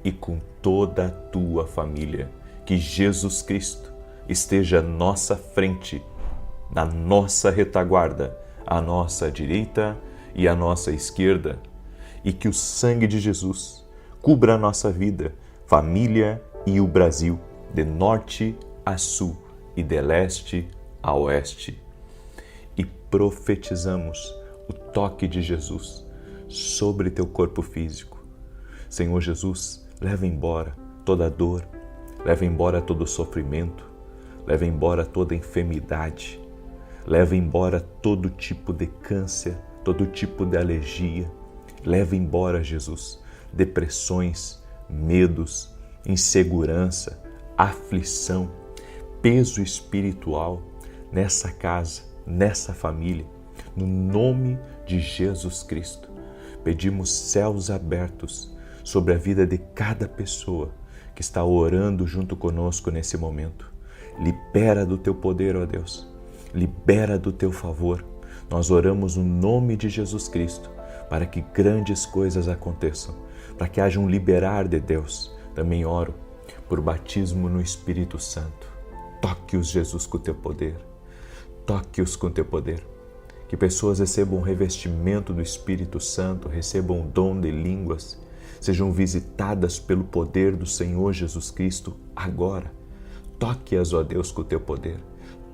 e com toda a tua família. Que Jesus Cristo esteja à nossa frente, na nossa retaguarda, à nossa direita e à nossa esquerda, e que o sangue de Jesus cubra a nossa vida, família e o Brasil, de norte a sul e de leste a oeste. E profetizamos o toque de Jesus sobre teu corpo físico. Senhor Jesus, leva embora toda dor, leva embora todo sofrimento, leva embora toda enfermidade, leva embora todo tipo de câncer, todo tipo de alergia. Leva embora, Jesus, depressões, medos, insegurança, aflição, peso espiritual nessa casa, nessa família. No nome de Jesus Cristo, pedimos céus abertos sobre a vida de cada pessoa que está orando junto conosco nesse momento. Libera do teu poder, ó Deus. Libera do teu favor. Nós oramos no nome de Jesus Cristo para que grandes coisas aconteçam, para que haja um liberar de Deus. Também oro por batismo no Espírito Santo. Toque-os, Jesus, com o teu poder. Toque-os com o teu poder. Que pessoas recebam o revestimento do Espírito Santo, recebam o dom de línguas, sejam visitadas pelo poder do Senhor Jesus Cristo agora. Toque-as, ó Deus, com o teu poder.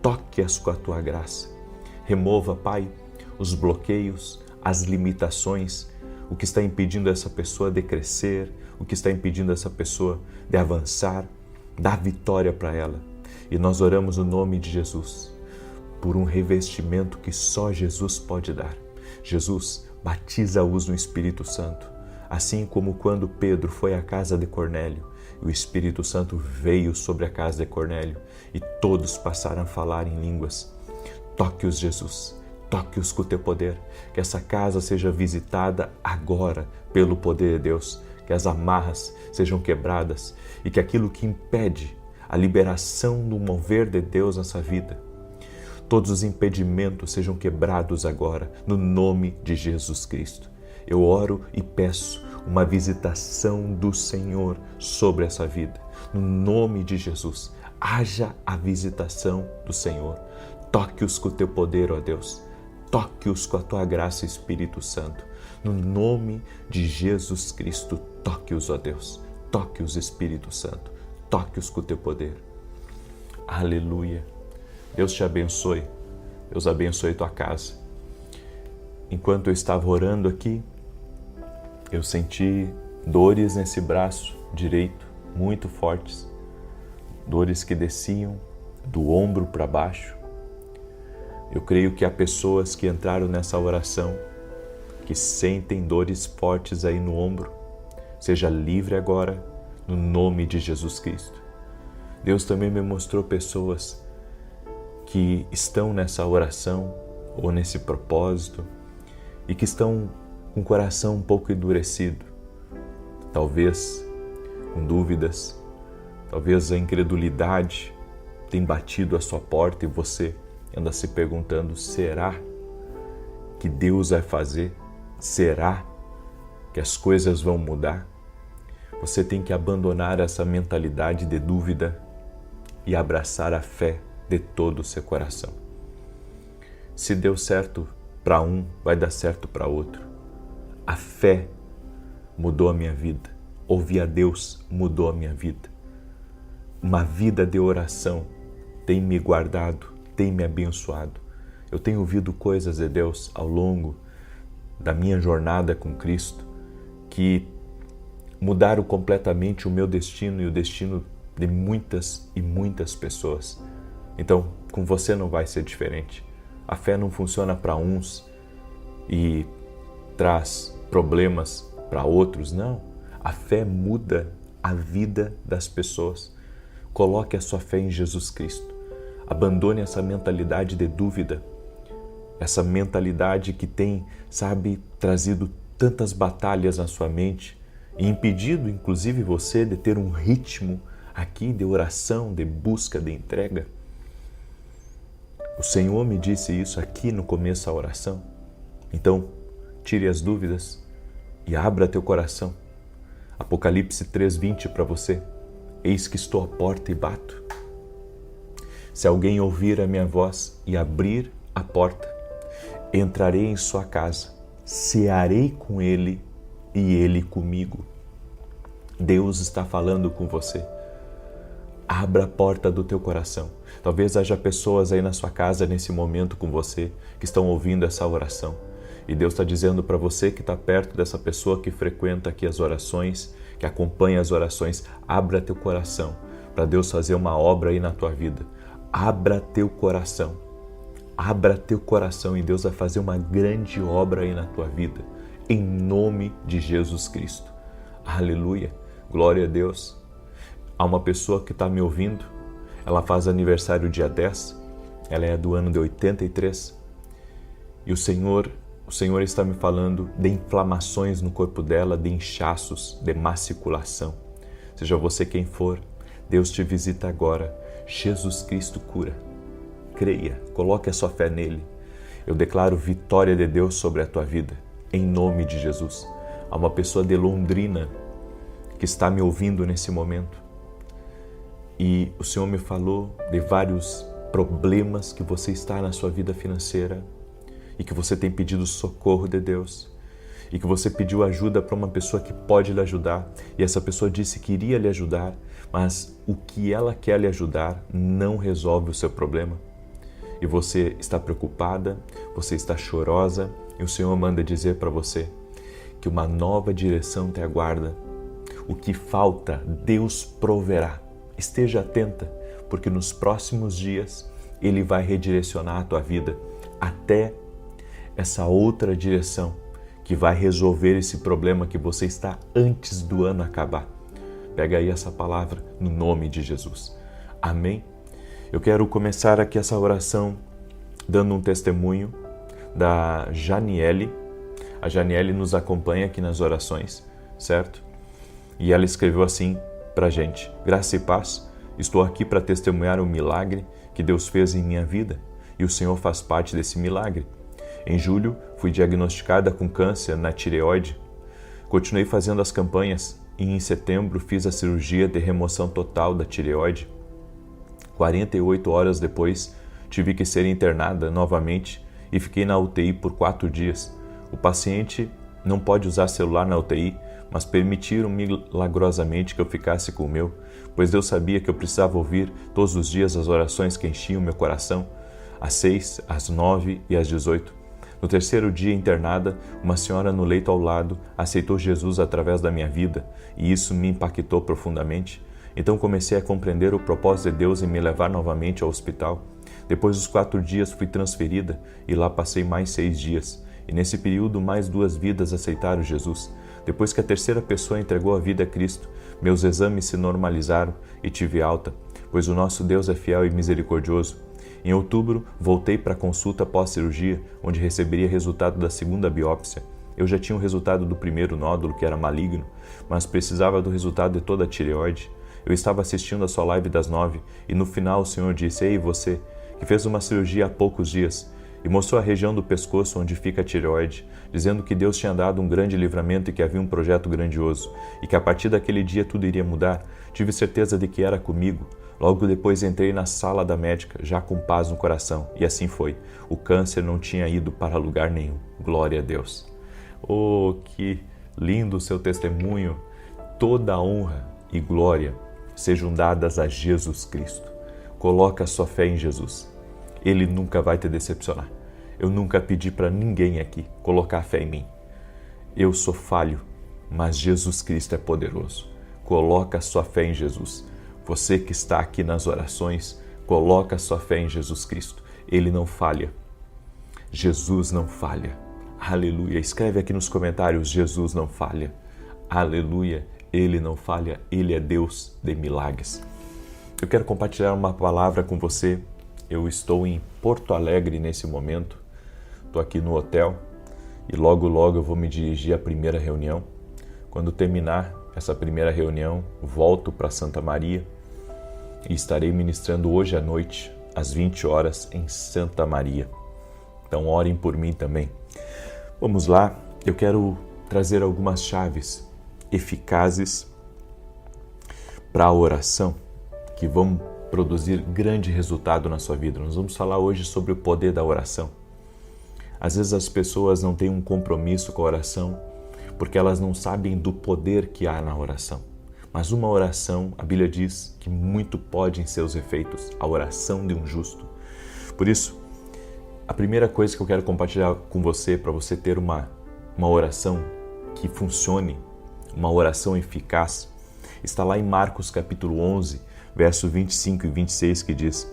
Toque-as com a tua graça. Remova, Pai, os bloqueios, as limitações, o que está impedindo essa pessoa de crescer, o que está impedindo essa pessoa de avançar. Dá vitória para ela. E nós oramos no nome de Jesus, por um revestimento que só Jesus pode dar. Jesus, batiza-os no Espírito Santo, assim como quando Pedro foi à casa de Cornélio, o Espírito Santo veio sobre a casa de Cornélio e todos passaram a falar em línguas. Toque-os, Jesus, toque-os com o teu poder, que essa casa seja visitada agora pelo poder de Deus, que as amarras sejam quebradas e que aquilo que impede a liberação do mover de Deus nessa vida, todos os impedimentos sejam quebrados agora, no nome de Jesus Cristo. Eu oro e peço uma visitação do Senhor sobre essa vida. No nome de Jesus, haja a visitação do Senhor. Toque-os com o teu poder, ó Deus. Toque-os com a tua graça, Espírito Santo. No nome de Jesus Cristo, toque-os, ó Deus. Toque-os, Espírito Santo. Toque-os com o teu poder. Aleluia. Deus te abençoe. Deus abençoe tua casa. Enquanto eu estava orando aqui, eu senti dores nesse braço direito, muito fortes. Dores que desciam do ombro para baixo. Eu creio que há pessoas que entraram nessa oração que sentem dores fortes aí no ombro. Seja livre agora, no nome de Jesus Cristo. Deus também me mostrou pessoas que estão nessa oração ou nesse propósito e que estão com o coração um pouco endurecido, talvez com dúvidas, talvez a incredulidade tenha batido a sua porta e você anda se perguntando: será que Deus vai fazer? Será que as coisas vão mudar? Você tem que abandonar essa mentalidade de dúvida e abraçar a fé de todo o seu coração. Se deu certo para um, vai dar certo para outro. A fé mudou a minha vida. Ouvir a Deus mudou a minha vida. Uma vida de oração tem me guardado, tem me abençoado. Eu tenho ouvido coisas de Deus ao longo da minha jornada com Cristo que mudaram completamente o meu destino e o destino de muitas e muitas pessoas. Então, com você não vai ser diferente. A fé não funciona para uns e traz problemas para outros, não. A fé muda a vida das pessoas. Coloque a sua fé em Jesus Cristo. Abandone essa mentalidade de dúvida, essa mentalidade que tem, trazido tantas batalhas na sua mente e impedido, inclusive, você de ter um ritmo aqui de oração, de busca, de entrega. O Senhor me disse isso aqui no começo da oração. Então, tire as dúvidas e abra teu coração. Apocalipse 3:20 para você. Eis que estou à porta e bato. Se alguém ouvir a minha voz e abrir a porta, entrarei em sua casa, cearei com ele e ele comigo. Deus está falando com você. Abra a porta do teu coração. Talvez haja pessoas aí na sua casa nesse momento com você que estão ouvindo essa oração. E Deus está dizendo para você que está perto dessa pessoa que frequenta aqui as orações, que acompanha as orações, abra teu coração para Deus fazer uma obra aí na tua vida. Abra teu coração. Abra teu coração e Deus vai fazer uma grande obra aí na tua vida. Em nome de Jesus Cristo. Aleluia. Glória a Deus. Há uma pessoa que está me ouvindo. Ela faz aniversário dia 10. Ela é do ano de 83. E o Senhor está me falando de inflamações no corpo dela, de inchaços, de má circulação. Seja você quem for, Deus te visita agora. Jesus Cristo cura. Creia, coloque a sua fé nele. Eu declaro vitória de Deus sobre a tua vida, em nome de Jesus. Há uma pessoa de Londrina que está me ouvindo nesse momento. E o Senhor me falou de vários problemas que você está na sua vida financeira e que você tem pedido socorro de Deus e que você pediu ajuda para uma pessoa que pode lhe ajudar e essa pessoa disse que iria lhe ajudar, mas o que ela quer lhe ajudar não resolve o seu problema. E você está preocupada, você está chorosa e o Senhor manda dizer para você que uma nova direção te aguarda. O que falta, Deus proverá. Esteja atenta, porque nos próximos dias Ele vai redirecionar a tua vida até essa outra direção que vai resolver esse problema que você está antes do ano acabar. Pega aí essa palavra no nome de Jesus. Amém? Eu quero começar aqui essa oração dando um testemunho da Janiele. A Janiele nos acompanha aqui nas orações, certo? E ela escreveu assim pra gente: graça e paz, estou aqui para testemunhar o milagre que Deus fez em minha vida e o Senhor faz parte desse milagre. Em julho, fui diagnosticada com câncer na tireoide. Continuei fazendo as campanhas e em setembro fiz a cirurgia de remoção total da tireoide. 48 horas depois, tive que ser internada novamente e fiquei na UTI por 4 dias. O paciente não pode usar celular na UTI, mas permitiram milagrosamente que eu ficasse com o meu, pois Deus sabia que eu precisava ouvir todos os dias as orações que enchiam meu coração, às 6, às 9 e às 18. No terceiro dia internada, uma senhora no leito ao lado aceitou Jesus através da minha vida e isso me impactou profundamente. Então comecei a compreender o propósito de Deus em me levar novamente ao hospital. Depois dos 4 dias fui transferida e lá passei mais 6 dias. E nesse período mais 2 vidas aceitaram Jesus. Depois que a terceira pessoa entregou a vida a Cristo, meus exames se normalizaram e tive alta, pois o nosso Deus é fiel e misericordioso. Em outubro, voltei para a consulta pós-cirurgia, onde receberia resultado da segunda biópsia. Eu já tinha o resultado do primeiro nódulo, que era maligno, mas precisava do resultado de toda a tireoide. Eu estava assistindo a sua live das 9 e no final o Senhor disse: ei, você, que fez uma cirurgia há poucos dias, e mostrou a região do pescoço onde fica a tireoide, dizendo que Deus tinha dado um grande livramento e que havia um projeto grandioso, e que a partir daquele dia tudo iria mudar. Tive certeza de que era comigo. Logo depois entrei na sala da médica, já com paz no coração, e assim foi. O câncer não tinha ido para lugar nenhum. Glória a Deus. Oh, que lindo o seu testemunho. Toda a honra e glória sejam dadas a Jesus Cristo. Coloca a sua fé em Jesus. Ele nunca vai te decepcionar. Eu nunca pedi para ninguém aqui colocar fé em mim. Eu sou falho, mas Jesus Cristo é poderoso. Coloca a sua fé em Jesus. Você que está aqui nas orações, coloca a sua fé em Jesus Cristo. Ele não falha. Jesus não falha. Aleluia. Escreve aqui nos comentários: Jesus não falha. Aleluia. Ele não falha. Ele é Deus de milagres. Eu quero compartilhar uma palavra com você. Eu estou em Porto Alegre nesse momento. Estou aqui no hotel e logo eu vou me dirigir à primeira reunião. Quando terminar essa primeira reunião, volto para Santa Maria e estarei ministrando hoje à noite, às 20 horas, em Santa Maria. Então orem por mim também. Vamos lá, eu quero trazer algumas chaves eficazes para a oração que vão produzir grande resultado na sua vida. Nós vamos falar hoje sobre o poder da oração. Às vezes as pessoas não têm um compromisso com a oração porque elas não sabem do poder que há na oração. Mas uma oração, a Bíblia diz que muito pode em seus efeitos, a oração de um justo. Por isso, a primeira coisa que eu quero compartilhar com você, para você ter uma oração que funcione, uma oração eficaz, está lá em Marcos capítulo 11, verso 25 e 26, que diz: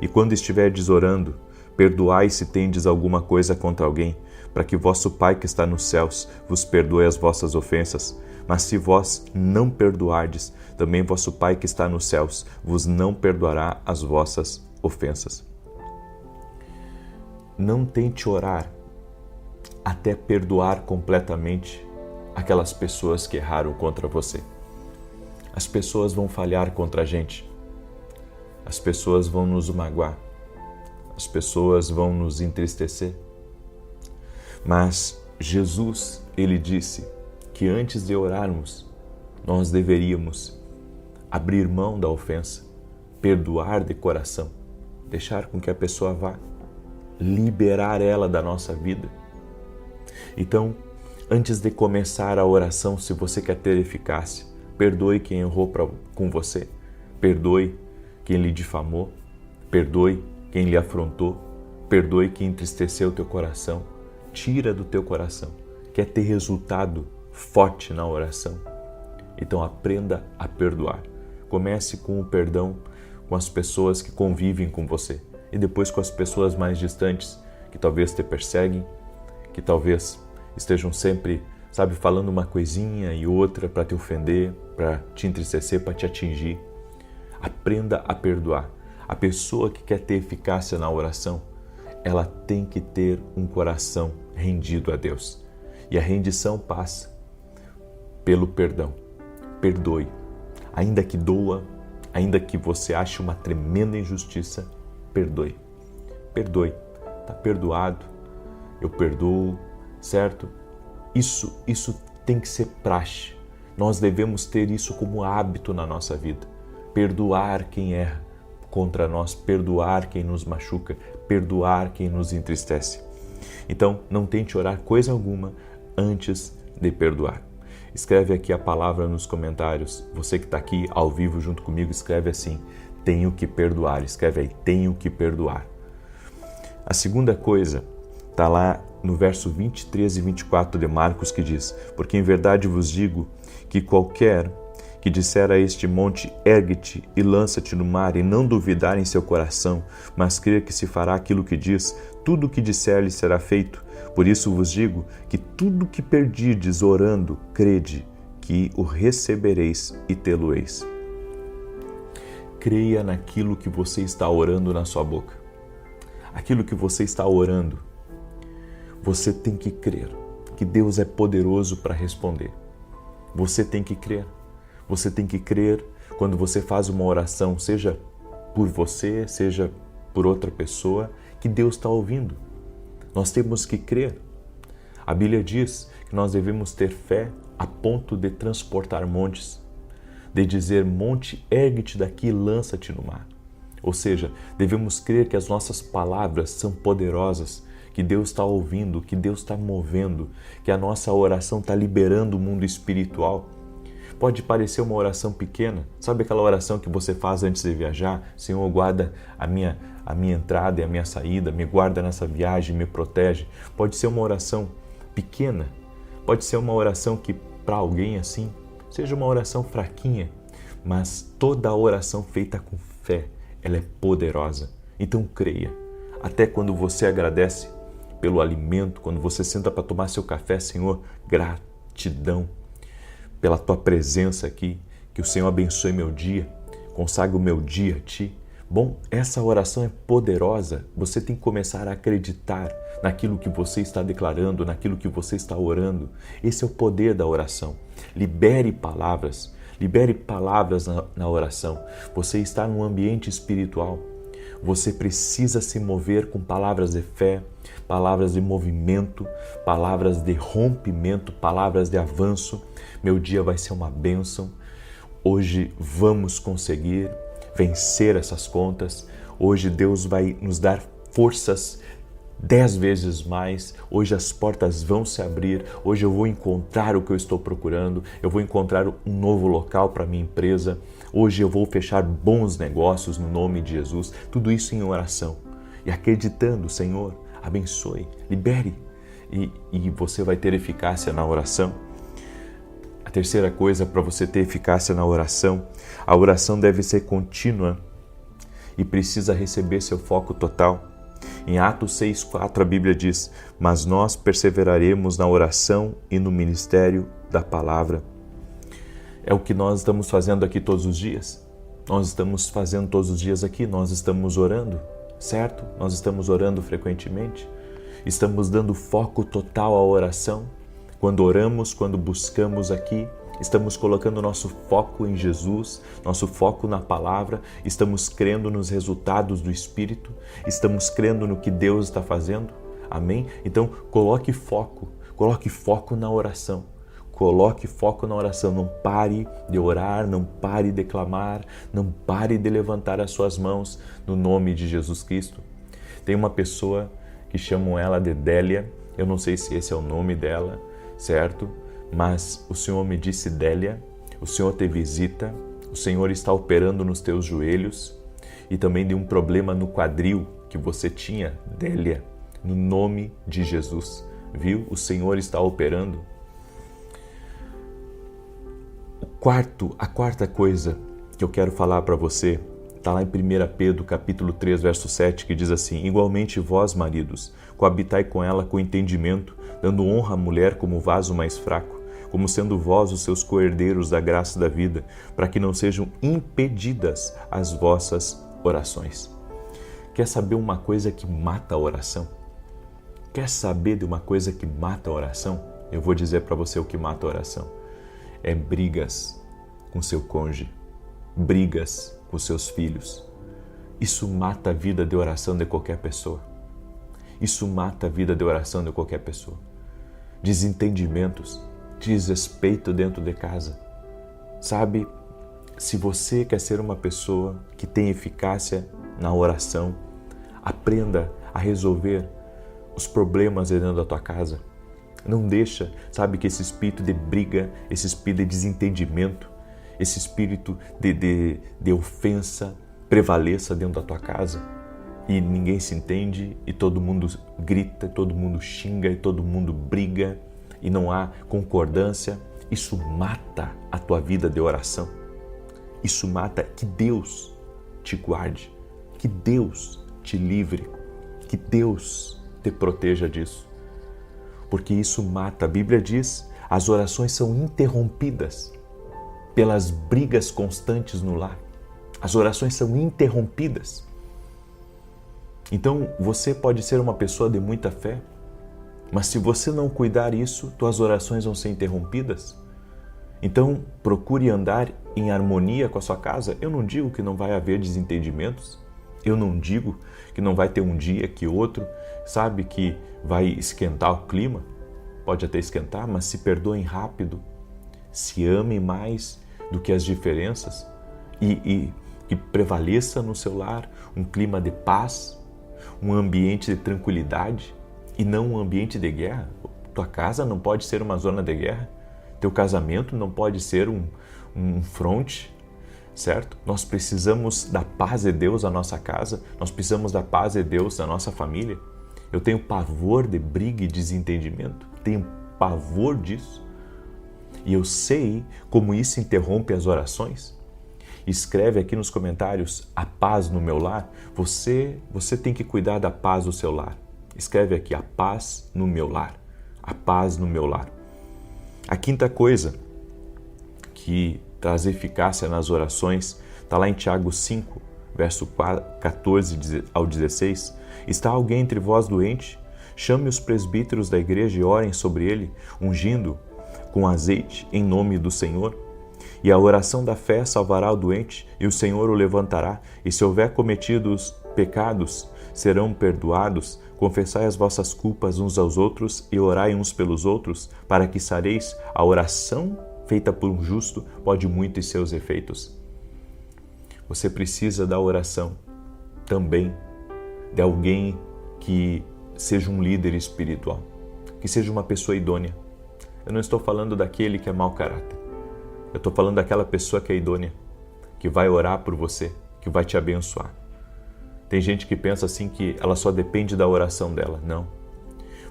E quando estiverdes orando, perdoai se tendes alguma coisa contra alguém, para que vosso Pai que está nos céus vos perdoe as vossas ofensas. Mas se vós não perdoardes, também vosso Pai que está nos céus vos não perdoará as vossas ofensas. Não tente orar até perdoar completamente aquelas pessoas que erraram contra você. As pessoas vão falhar contra a gente. As pessoas vão nos magoar. As pessoas vão nos entristecer. Mas Jesus, ele disse que antes de orarmos, nós deveríamos abrir mão da ofensa, perdoar de coração, deixar com que a pessoa vá, liberar ela da nossa vida. Então, antes de começar a oração, se você quer ter eficácia, perdoe quem errou com você, perdoe quem lhe difamou, perdoe quem lhe afrontou, perdoe quem entristeceu o teu coração, tira do teu coração. Quer ter resultado forte na oração? Então aprenda a perdoar. Comece com o perdão com as pessoas que convivem com você e depois com as pessoas mais distantes que talvez te perseguem, que talvez estejam sempre, falando uma coisinha e outra para te ofender, para te entristecer, para te atingir. Aprenda a perdoar. A pessoa que quer ter eficácia na oração, ela tem que ter um coração rendido a Deus. E a rendição passa pelo perdão. Perdoe. Ainda que doa, ainda que você ache uma tremenda injustiça, perdoe. Perdoe. Está perdoado. Eu perdoo, certo? Isso tem que ser praxe. Nós devemos ter isso como hábito na nossa vida. Perdoar quem erra contra nós, perdoar quem nos machuca, perdoar quem nos entristece. Então, não tente orar coisa alguma antes de perdoar. Escreve aqui a palavra nos comentários. Você que está aqui ao vivo junto comigo, escreve assim: tenho que perdoar. Escreve aí: tenho que perdoar. A segunda coisa está lá no verso 23 e 24 de Marcos, que diz: porque em verdade vos digo que qualquer que disser a este monte, ergue-te e lança-te no mar, e não duvidar em seu coração, mas crer que se fará aquilo que diz, tudo o que disser lhe será feito. Por isso vos digo que tudo que perdirdes orando, crede que o recebereis e tê-lo-eis. Creia naquilo que você está orando na sua boca. Aquilo que você está orando, você tem que crer que Deus é poderoso para responder. Você tem que crer. Você tem que crer quando você faz uma oração, seja por você, seja por outra pessoa, que Deus está ouvindo. Nós temos que crer. A Bíblia diz que nós devemos ter fé a ponto de transportar montes, de dizer: monte, ergue-te daqui e lança-te no mar. Ou seja, devemos crer que as nossas palavras são poderosas, que Deus está ouvindo, que Deus está movendo, que a nossa oração está liberando o mundo espiritual. Pode parecer uma oração pequena, sabe aquela oração que você faz antes de viajar? Senhor, guarda a minha entrada e a minha saída, me guarda nessa viagem, me protege. Pode ser uma oração pequena, pode ser uma oração que para alguém assim, seja uma oração fraquinha, mas toda a oração feita com fé, ela é poderosa. Então creia. Até quando você agradece pelo alimento, quando você senta para tomar seu café, Senhor, gratidão pela tua presença aqui, que o Senhor abençoe meu dia, consagre o meu dia a ti. Bom, essa oração é poderosa. Você tem que começar a acreditar naquilo que você está declarando, naquilo que você está orando. Esse é o poder da oração. Libere palavras na oração. Você está num ambiente espiritual. Você precisa se mover com palavras de fé, palavras de movimento, palavras de rompimento, palavras de avanço. Meu dia vai ser uma bênção. Hoje vamos conseguir vencer essas contas. Hoje Deus vai nos dar forças 10 vezes mais. Hoje as portas vão se abrir. Hoje eu vou encontrar o que eu estou procurando. Eu vou encontrar um novo local para minha empresa. Hoje eu vou fechar bons negócios no nome de Jesus. Tudo isso em oração. E acreditando, Senhor, abençoe, libere. E você vai ter eficácia na oração. A terceira coisa para você ter eficácia na oração, a oração deve ser contínua e precisa receber seu foco total. Em Atos 6,4 a Bíblia diz: mas nós perseveraremos na oração e no ministério da palavra. É o que nós estamos fazendo aqui todos os dias. Nós estamos fazendo todos os dias aqui, nós estamos orando, certo? Nós estamos orando frequentemente. Estamos dando foco total à oração. Quando oramos, quando buscamos aqui, estamos colocando nosso foco em Jesus, nosso foco na palavra, estamos crendo nos resultados do Espírito, estamos crendo no que Deus está fazendo. Amém? Então, coloque foco na oração. Coloque foco na oração. Não pare de orar, não pare de clamar, não pare de levantar as suas mãos no nome de Jesus Cristo. Tem uma pessoa que chamam ela de Délia, eu não sei se esse é o nome dela, certo? Mas o Senhor me disse: Délia, o Senhor te visita, o Senhor está operando nos teus joelhos e também de um problema no quadril que você tinha, Délia, no nome de Jesus, viu? O Senhor está operando. A quarta coisa que eu quero falar para você está lá em 1 Pedro capítulo 3, verso 7, que diz assim: igualmente vós, maridos, coabitai com ela com entendimento, dando honra à mulher como vaso mais fraco, como sendo vós os seus co-herdeiros da graça da vida, para que não sejam impedidas as vossas orações. Quer saber uma coisa que mata a oração? Quer saber de uma coisa que mata a oração? Eu vou dizer para você o que mata a oração. É brigas com seu cônjuge, brigas com seus filhos. Isso mata a vida de oração de qualquer pessoa. Isso mata a vida de oração de qualquer pessoa. Desentendimentos, desrespeito dentro de casa. Sabe, se você quer ser uma pessoa que tem eficácia na oração, aprenda a resolver os problemas dentro da tua casa. Não deixa, sabe, que esse espírito de briga, esse espírito de desentendimento, esse espírito de ofensa prevaleça dentro da tua casa e ninguém se entende e todo mundo grita, todo mundo xinga e todo mundo briga e não há concordância. Isso mata a tua vida de oração. Isso mata. Que Deus te guarde, que Deus te livre, que Deus te proteja disso. Porque isso mata. A Bíblia diz: as orações são interrompidas pelas brigas constantes no lar. As orações são interrompidas. Então, você pode ser uma pessoa de muita fé, mas se você não cuidar isso, tuas orações vão ser interrompidas. Então, procure andar em harmonia com a sua casa. Eu não digo que não vai haver desentendimentos. Eu não digo que não vai ter um dia que outro, sabe, que vai esquentar o clima. Pode até esquentar, mas se perdoem rápido. Se amem mais do que as diferenças e que prevaleça no seu lar um clima de paz, um ambiente de tranquilidade e não um ambiente de guerra. Tua casa não pode ser uma zona de guerra. Teu casamento não pode ser um fronte, certo? Nós precisamos da paz de Deus na nossa casa, nós precisamos da paz de Deus na nossa família. Eu tenho pavor de briga e desentendimento, tenho pavor disso. E eu sei como isso interrompe as orações. Escreve aqui nos comentários: a paz no meu lar. Você tem que cuidar da paz do seu lar. Escreve aqui: a paz no meu lar. A paz no meu lar. A quinta coisa que traz eficácia nas orações está lá em Tiago 5, verso 14 ao 16. Está alguém entre vós doente? Chame os presbíteros da igreja e orem sobre ele, ungindo com azeite em nome do Senhor. E a oração da fé salvará o doente, e o Senhor o levantará. E se houver cometido pecados serão perdoados, confessai as vossas culpas uns aos outros e orai uns pelos outros, para que sareis. A oração feita por um justo pode muito em seus efeitos. Você precisa da oração também de alguém que seja um líder espiritual, que seja uma pessoa idônea. Eu não estou falando daquele que é mau caráter. Eu estou falando daquela pessoa que é idônea, que vai orar por você, que vai te abençoar. Tem gente que pensa assim que ela só depende da oração dela. Não.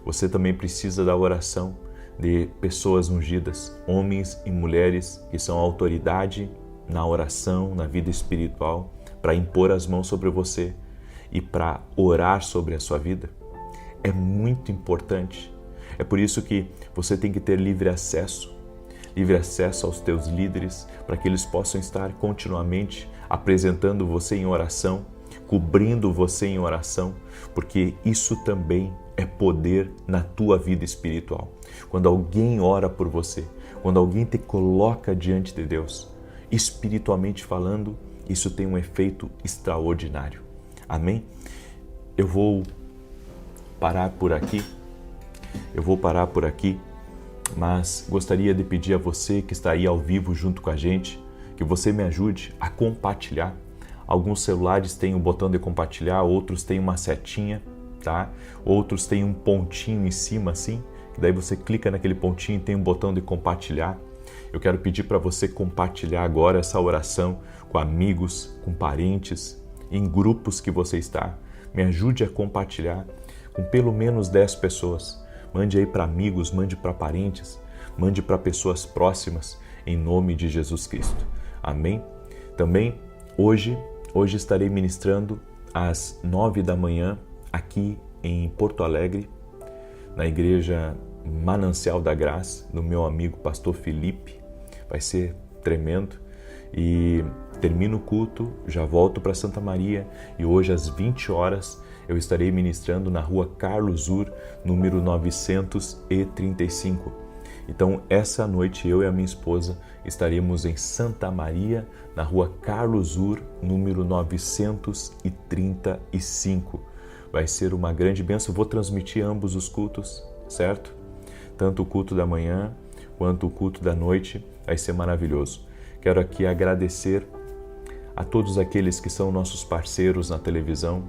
Você também precisa da oração de pessoas ungidas, homens e mulheres que são autoridade na oração, na vida espiritual, para impor as mãos sobre você e para orar sobre a sua vida. É muito importante. É por isso que você tem que ter livre acesso aos teus líderes, para que eles possam estar continuamente apresentando você em oração, cobrindo você em oração, porque isso também é poder na tua vida espiritual. Quando alguém ora por você, quando alguém te coloca diante de Deus, espiritualmente falando, isso tem um efeito extraordinário. Amém? Eu vou parar por aqui, mas gostaria de pedir a você que está aí ao vivo junto com a gente, que você me ajude a compartilhar. Alguns celulares têm o botão de compartilhar, outros têm uma setinha, tá? Outros têm um pontinho em cima assim, que daí você clica naquele pontinho e tem um botão de compartilhar. Eu quero pedir para você compartilhar agora essa oração com amigos, com parentes, em grupos que você está. Me ajude a compartilhar com pelo menos 10 pessoas. Mande aí para amigos, mande para parentes, mande para pessoas próximas, em nome de Jesus Cristo. Amém? Também, hoje estarei ministrando às 9 da manhã aqui em Porto Alegre, na igreja Manancial da Graça, do meu amigo pastor Felipe. Vai ser tremendo. E termino o culto, já volto para Santa Maria e hoje às 20 horas eu estarei ministrando na rua Carlos Ur, número 935. Então, essa noite eu e a minha esposa estaremos em Santa Maria, na rua Carlos Ur, número 935. Vai ser uma grande bênção. Eu vou transmitir ambos os cultos, certo? Tanto o culto da manhã quanto o culto da noite. Vai ser maravilhoso. Quero aqui agradecer a todos aqueles que são nossos parceiros na televisão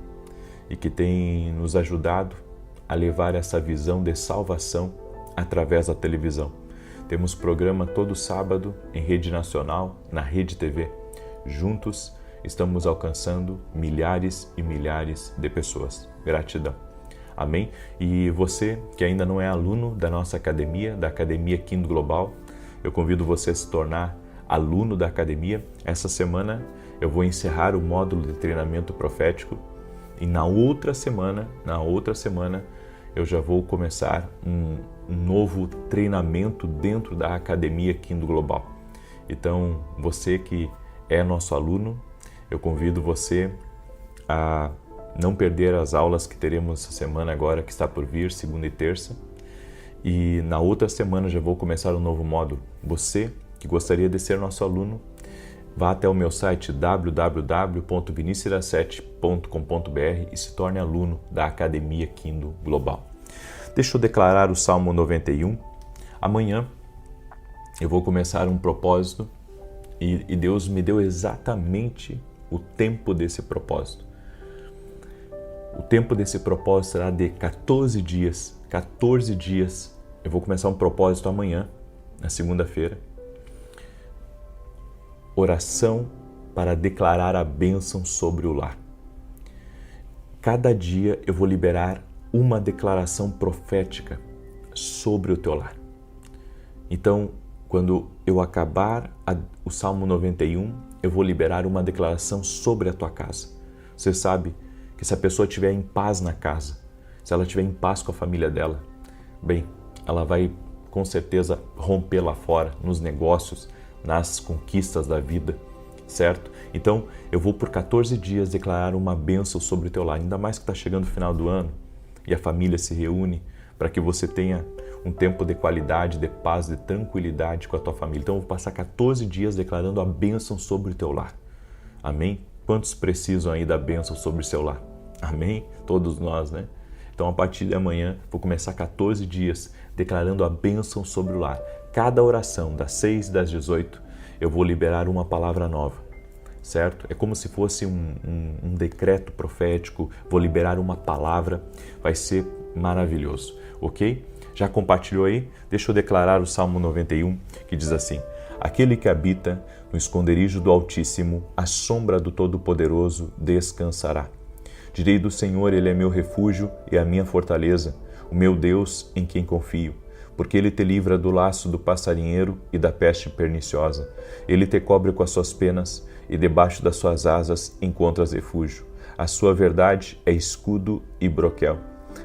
e que têm nos ajudado a levar essa visão de salvação através da televisão. Temos programa todo sábado em rede nacional, na Rede TV. Juntos estamos alcançando milhares e milhares de pessoas. Gratidão. Amém? E você que ainda não é aluno da nossa academia, da Academia Quindo Global, eu convido você a se tornar aluno da academia. Essa semana eu vou encerrar o módulo de treinamento profético e na outra semana eu já vou começar um novo treinamento dentro da Academia Quindo Global. Então, você que é nosso aluno, eu convido você a não perder as aulas que teremos essa semana agora, que está por vir, segunda e terça. E na outra semana já vou começar um novo módulo. Você que gostaria de ser nosso aluno, vá até o meu site www.vinicius7.com.br e se torne aluno da Academia Quindo Global. Deixa eu declarar o Salmo 91. Amanhã eu vou começar um propósito e Deus me deu exatamente o tempo desse propósito. O tempo desse propósito será de 14 dias. 14 dias. Eu vou começar um propósito amanhã, na segunda-feira. Oração para declarar a bênção sobre o lar. Cada dia eu vou liberar uma declaração profética sobre o teu lar. Então, quando eu acabar o Salmo 91, eu vou liberar uma declaração sobre a tua casa. Você sabe que se a pessoa estiver em paz na casa, se ela estiver em paz com a família dela, bem, ela vai com certeza romper lá fora, nos negócios, nas conquistas da vida, certo? Então, eu vou por 14 dias declarar uma bênção sobre o teu lar, ainda mais que está chegando o final do ano e a família se reúne para que você tenha um tempo de qualidade, de paz, de tranquilidade com a tua família. Então, eu vou passar 14 dias declarando a bênção sobre o teu lar. Amém? Quantos precisam aí da bênção sobre o seu lar? Amém? Todos nós, né? Então, a partir de amanhã, vou começar 14 dias declarando a bênção sobre o lar. Cada oração, das 6 e das 18, eu vou liberar uma palavra nova, certo? É como se fosse um decreto profético, vou liberar uma palavra, vai ser maravilhoso, ok? Já compartilhou aí? Deixa eu declarar o Salmo 91, que diz assim: aquele que habita no esconderijo do Altíssimo, à sombra do Todo-Poderoso descansará. Direi do Senhor, Ele é meu refúgio e a minha fortaleza, o meu Deus em quem confio. Porque Ele te livra do laço do passarinheiro e da peste perniciosa. Ele te cobre com as suas penas e debaixo das suas asas encontras refúgio. A sua verdade é escudo e broquel.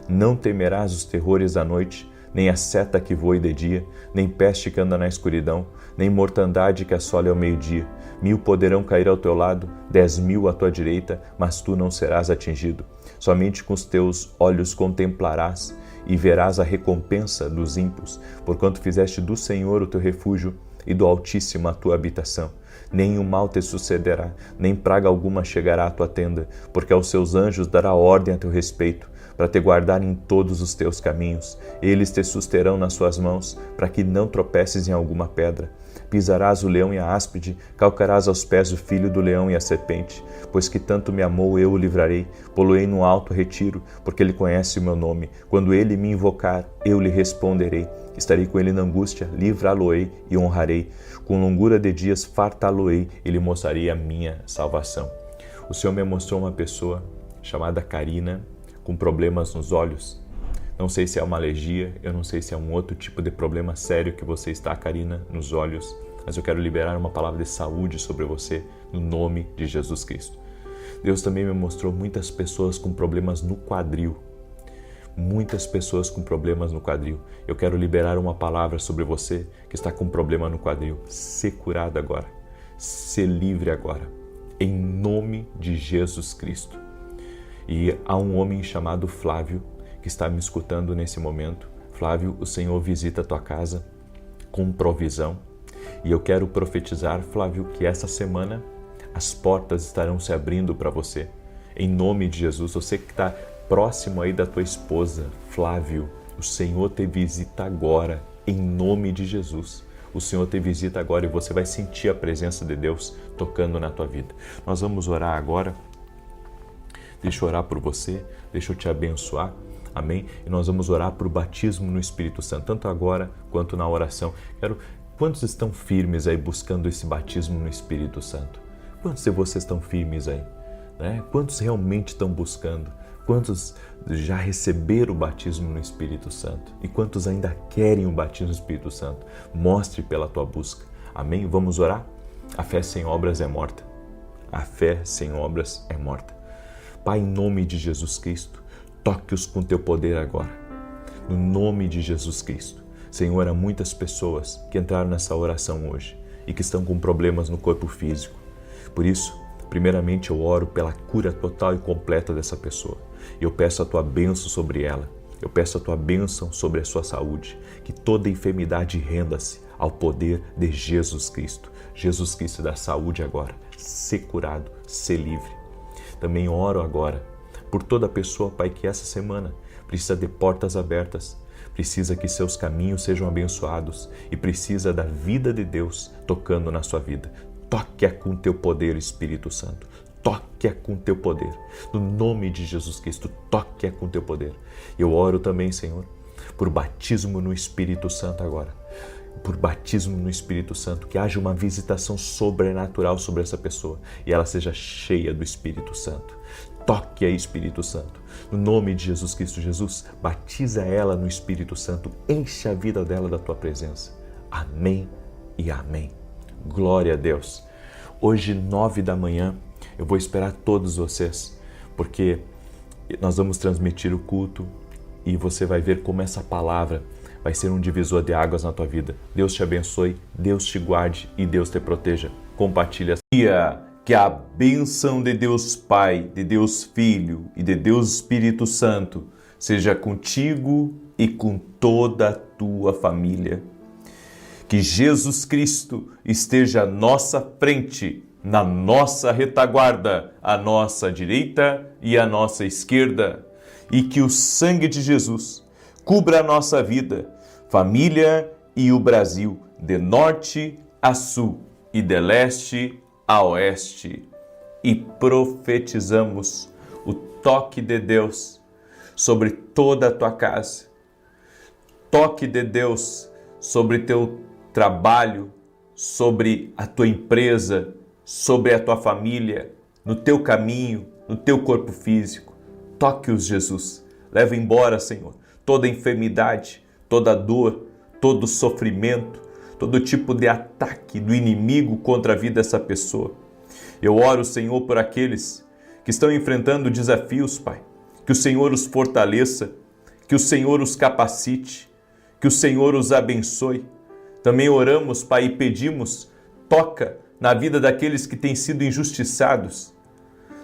Não temerás os terrores da noite, nem a seta que voe de dia, nem peste que anda na escuridão, nem mortandade que assole ao meio-dia. 1000 poderão cair ao teu lado, 10.000 à tua direita, mas tu não serás atingido. Somente com os teus olhos contemplarás e verás a recompensa dos ímpios, porquanto fizeste do Senhor o teu refúgio e do Altíssimo a tua habitação. Nenhum mal te sucederá, nem praga alguma chegará à tua tenda, porque aos seus anjos dará ordem a teu respeito, para te guardar em todos os teus caminhos. Eles te susterão nas suas mãos, para que não tropeces em alguma pedra. Pisarás o leão e a áspide, calcarás aos pés o filho do leão e a serpente. Pois que tanto me amou, eu o livrarei, pô-lo-ei no alto retiro, porque ele conhece o meu nome. Quando ele me invocar, eu lhe responderei. Estarei com ele na angústia, livrá-lo-ei e honrarei. Com longura de dias fartá-lo-ei e lhe mostrarei a minha salvação. O Senhor me mostrou uma pessoa chamada Karina, com problemas nos olhos. Não sei se é uma alergia, eu não sei se é um outro tipo de problema sério que você está, Karina, nos olhos, mas eu quero liberar uma palavra de saúde sobre você, no nome de Jesus Cristo. Deus também me mostrou muitas pessoas com problemas no quadril. Muitas pessoas com problemas no quadril. Eu quero liberar uma palavra sobre você que está com problema no quadril. Ser curado agora. Ser livre agora. Em nome de Jesus Cristo. E há um homem chamado Flávio que está me escutando nesse momento. Flávio, o Senhor visita a tua casa com provisão. E eu quero profetizar, Flávio, que essa semana as portas estarão se abrindo para você. Em nome de Jesus, você que está próximo aí da tua esposa, Flávio, o Senhor te visita agora, em nome de Jesus. O Senhor te visita agora e você vai sentir a presença de Deus tocando na tua vida. Nós vamos orar agora. Deixa eu orar por você, deixa eu te abençoar. Amém? E nós vamos orar por batismo no Espírito Santo, tanto agora quanto na oração. Quantos estão firmes aí buscando esse batismo no Espírito Santo? Quantos de vocês estão firmes aí? Né? Quantos realmente estão buscando? Quantos já receberam o batismo no Espírito Santo? E quantos ainda querem o batismo no Espírito Santo? Mostre pela tua busca. Amém? Vamos orar? A fé sem obras é morta. A fé sem obras é morta. Pai, em nome de Jesus Cristo, toque-os com teu poder agora. No nome de Jesus Cristo. Senhor, há muitas pessoas que entraram nessa oração hoje e que estão com problemas no corpo físico. Por isso, primeiramente eu oro pela cura total e completa dessa pessoa. Eu peço a tua bênção sobre ela. Eu peço a tua bênção sobre a sua saúde. Que toda enfermidade renda-se ao poder de Jesus Cristo. Jesus Cristo dá saúde agora. Ser curado, ser livre. Também oro agora por toda pessoa, Pai, que essa semana precisa de portas abertas, precisa que seus caminhos sejam abençoados e precisa da vida de Deus tocando na sua vida. Toque-a com teu poder, Espírito Santo. Toque-a com teu poder. No nome de Jesus Cristo, toque-a com teu poder. Eu oro também, Senhor, por batismo no Espírito Santo agora. Por batismo no Espírito Santo, que haja uma visitação sobrenatural sobre essa pessoa e ela seja cheia do Espírito Santo. Toque a Espírito Santo. No nome de Jesus Cristo, Jesus, batiza ela no Espírito Santo, enche a vida dela da tua presença. Amém e amém. Glória a Deus. Hoje, 9 da manhã, eu vou esperar todos vocês, porque nós vamos transmitir o culto e você vai ver como essa palavra vai ser um divisor de águas na tua vida. Deus te abençoe, Deus te guarde e Deus te proteja. Compartilha. Que a bênção de Deus Pai, de Deus Filho e de Deus Espírito Santo seja contigo e com toda a tua família. Que Jesus Cristo esteja à nossa frente na nossa retaguarda, à nossa direita e à nossa esquerda. E que o sangue de Jesus cubra a nossa vida, família e o Brasil, de norte a sul e de leste a oeste. E profetizamos o toque de Deus sobre toda a tua casa, toque de Deus sobre teu trabalho, sobre a tua empresa, sobre a tua família, no teu caminho, no teu corpo físico. Toque-os, Jesus. Leva embora, Senhor, toda enfermidade, toda dor, todo sofrimento, todo tipo de ataque do inimigo contra a vida dessa pessoa. Eu oro, Senhor, por aqueles que estão enfrentando desafios, Pai. Que o Senhor os fortaleça, que o Senhor os capacite, que o Senhor os abençoe. Também oramos, Pai, e pedimos, toca na vida daqueles que têm sido injustiçados,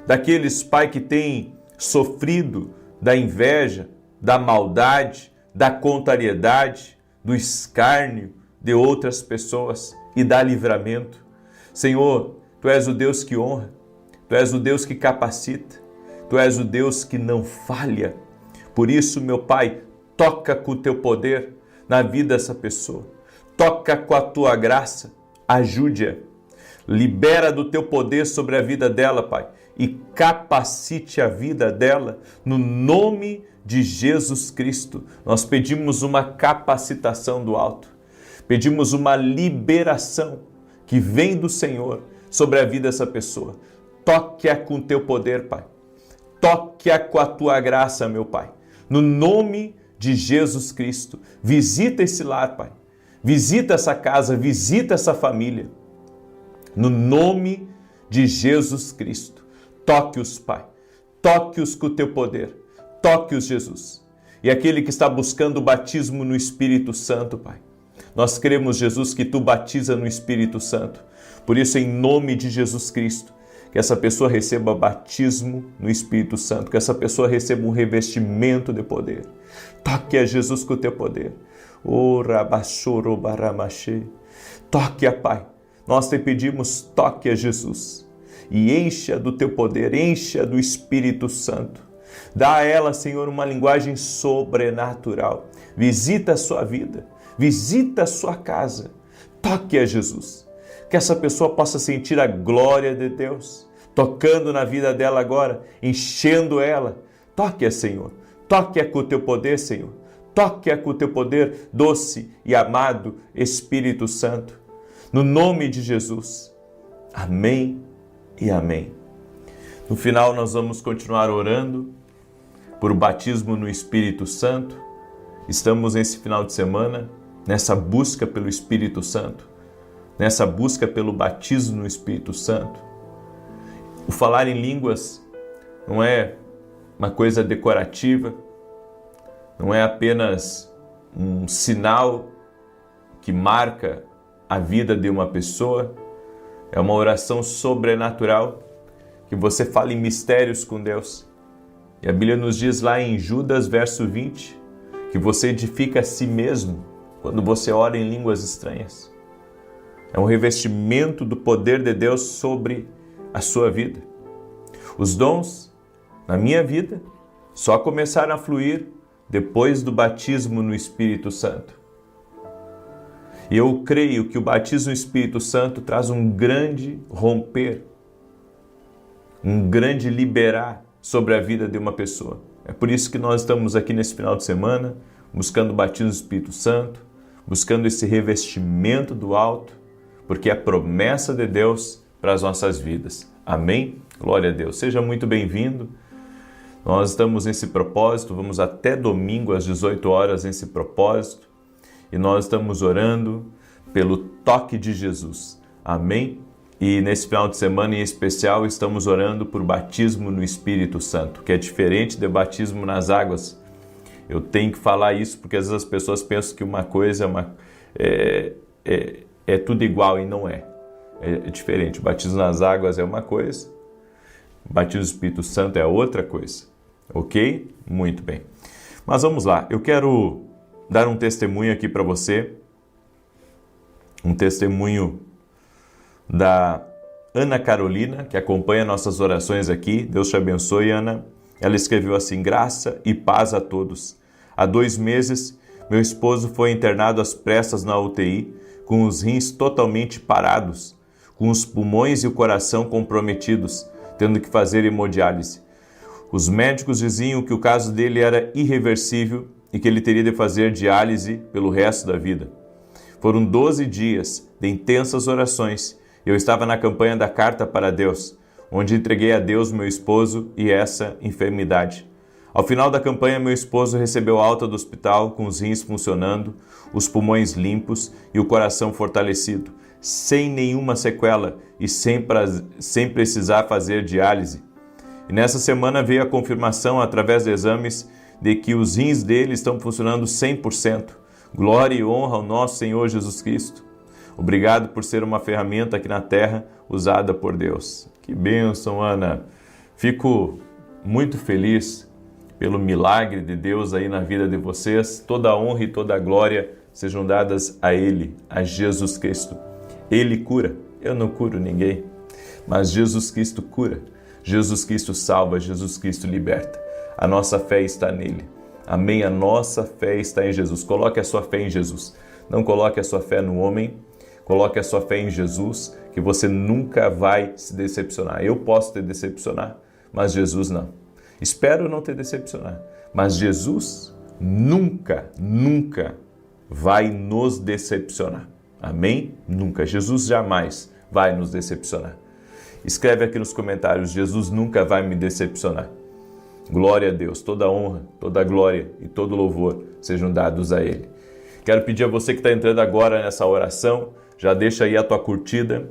daqueles, Pai, que têm sofrido da inveja, da maldade, da contrariedade, do escárnio de outras pessoas e dá livramento. Senhor, Tu és o Deus que honra, Tu és o Deus que capacita, Tu és o Deus que não falha. Por isso, meu Pai, toca com o Teu poder na vida dessa pessoa. Toca com a Tua graça, ajude-a. Libera do Teu poder sobre a vida dela, Pai, e capacite a vida dela no nome de Jesus Cristo. Nós pedimos uma capacitação do alto. Pedimos uma liberação que vem do Senhor sobre a vida dessa pessoa. Toque-a com o Teu poder, Pai. Toque-a com a Tua graça, meu Pai. No nome de Jesus Cristo. Visita esse lar, Pai. Visita essa casa, visita essa família. No nome de Jesus Cristo. Toque-os, Pai. Toque-os com o Teu poder. Toque-os, Jesus. E aquele que está buscando o batismo no Espírito Santo, Pai. Nós cremos, Jesus, que Tu batiza no Espírito Santo. Por isso, em nome de Jesus Cristo, que essa pessoa receba batismo no Espírito Santo, que essa pessoa receba um revestimento de poder. Toque a Jesus com o Teu poder. Toque a Pai. Nós Te pedimos, toque a Jesus. E encha do Teu poder, encha do Espírito Santo. Dá a ela, Senhor, uma linguagem sobrenatural. Visita a sua vida, visita a sua casa. Toque a Jesus. Que essa pessoa possa sentir a glória de Deus tocando na vida dela agora, enchendo ela. Toque-a, Senhor. Toque-a com o Teu poder, Senhor. Toque-a com o Teu poder, doce e amado Espírito Santo. No nome de Jesus. Amém e amém. No final, nós vamos continuar orando por batismo no Espírito Santo. Estamos nesse final de semana, nessa busca pelo Espírito Santo, nessa busca pelo batismo no Espírito Santo. O falar em línguas não é uma coisa decorativa, não é apenas um sinal que marca a vida de uma pessoa, é uma oração sobrenatural, que você fala em mistérios com Deus. E a Bíblia nos diz lá em Judas, verso 20, que você edifica a si mesmo quando você ora em línguas estranhas. É um revestimento do poder de Deus sobre a sua vida. Os dons, na minha vida, só começaram a fluir depois do batismo no Espírito Santo. E eu creio que o batismo no Espírito Santo traz um grande romper, um grande liberar sobre a vida de uma pessoa. É por isso que nós estamos aqui nesse final de semana, buscando o batismo do Espírito Santo, buscando esse revestimento do alto, porque é a promessa de Deus para as nossas vidas. Amém? Glória a Deus. Seja muito bem-vindo. Nós estamos nesse propósito, vamos até domingo às 18 horas nesse propósito, e nós estamos orando pelo toque de Jesus. Amém? E nesse final de semana em especial estamos orando por batismo no Espírito Santo, que é diferente do batismo nas águas. Eu tenho que falar isso porque às vezes as pessoas pensam que uma coisa é tudo igual e não é. É diferente. O batismo nas águas é uma coisa, o batismo do Espírito Santo é outra coisa. Ok? Muito bem. Mas vamos lá. Eu quero dar um testemunho aqui para você. Um testemunho da Ana Carolina, que acompanha nossas orações aqui. Deus te abençoe, Ana. Ela escreveu assim: graça e paz a todos. Há 2 meses, meu esposo foi internado às pressas na UTI, com os rins totalmente parados, com os pulmões e o coração comprometidos, tendo que fazer hemodiálise. Os médicos diziam que o caso dele era irreversível e que ele teria de fazer diálise pelo resto da vida. Foram 12 dias de intensas orações. Eu estava na campanha da Carta para Deus, onde entreguei a Deus meu esposo e essa enfermidade. Ao final da campanha, meu esposo recebeu alta do hospital com os rins funcionando, os pulmões limpos e o coração fortalecido, sem nenhuma sequela e sem precisar fazer diálise. E nessa semana veio a confirmação, através de exames, de que os rins dele estão funcionando 100%. Glória e honra ao nosso Senhor Jesus Cristo. Obrigado por ser uma ferramenta aqui na terra usada por Deus. Que bênção, Ana. Fico muito feliz pelo milagre de Deus aí na vida de vocês. Toda a honra e toda a glória sejam dadas a Ele, a Jesus Cristo. Ele cura. Eu não curo ninguém, mas Jesus Cristo cura. Jesus Cristo salva, Jesus Cristo liberta. A nossa fé está nele. Amém? A nossa fé está em Jesus. Coloque a sua fé em Jesus. Não coloque a sua fé no homem. Coloque a sua fé em Jesus, que você nunca vai se decepcionar. Eu posso te decepcionar, mas Jesus não. Espero não te decepcionar, mas Jesus nunca vai nos decepcionar. Amém? Nunca. Jesus jamais vai nos decepcionar. Escreve aqui nos comentários: Jesus nunca vai me decepcionar. Glória a Deus, toda honra, toda glória e todo louvor sejam dados a Ele. Quero pedir a você que está entrando agora nessa oração, já deixa aí a tua curtida.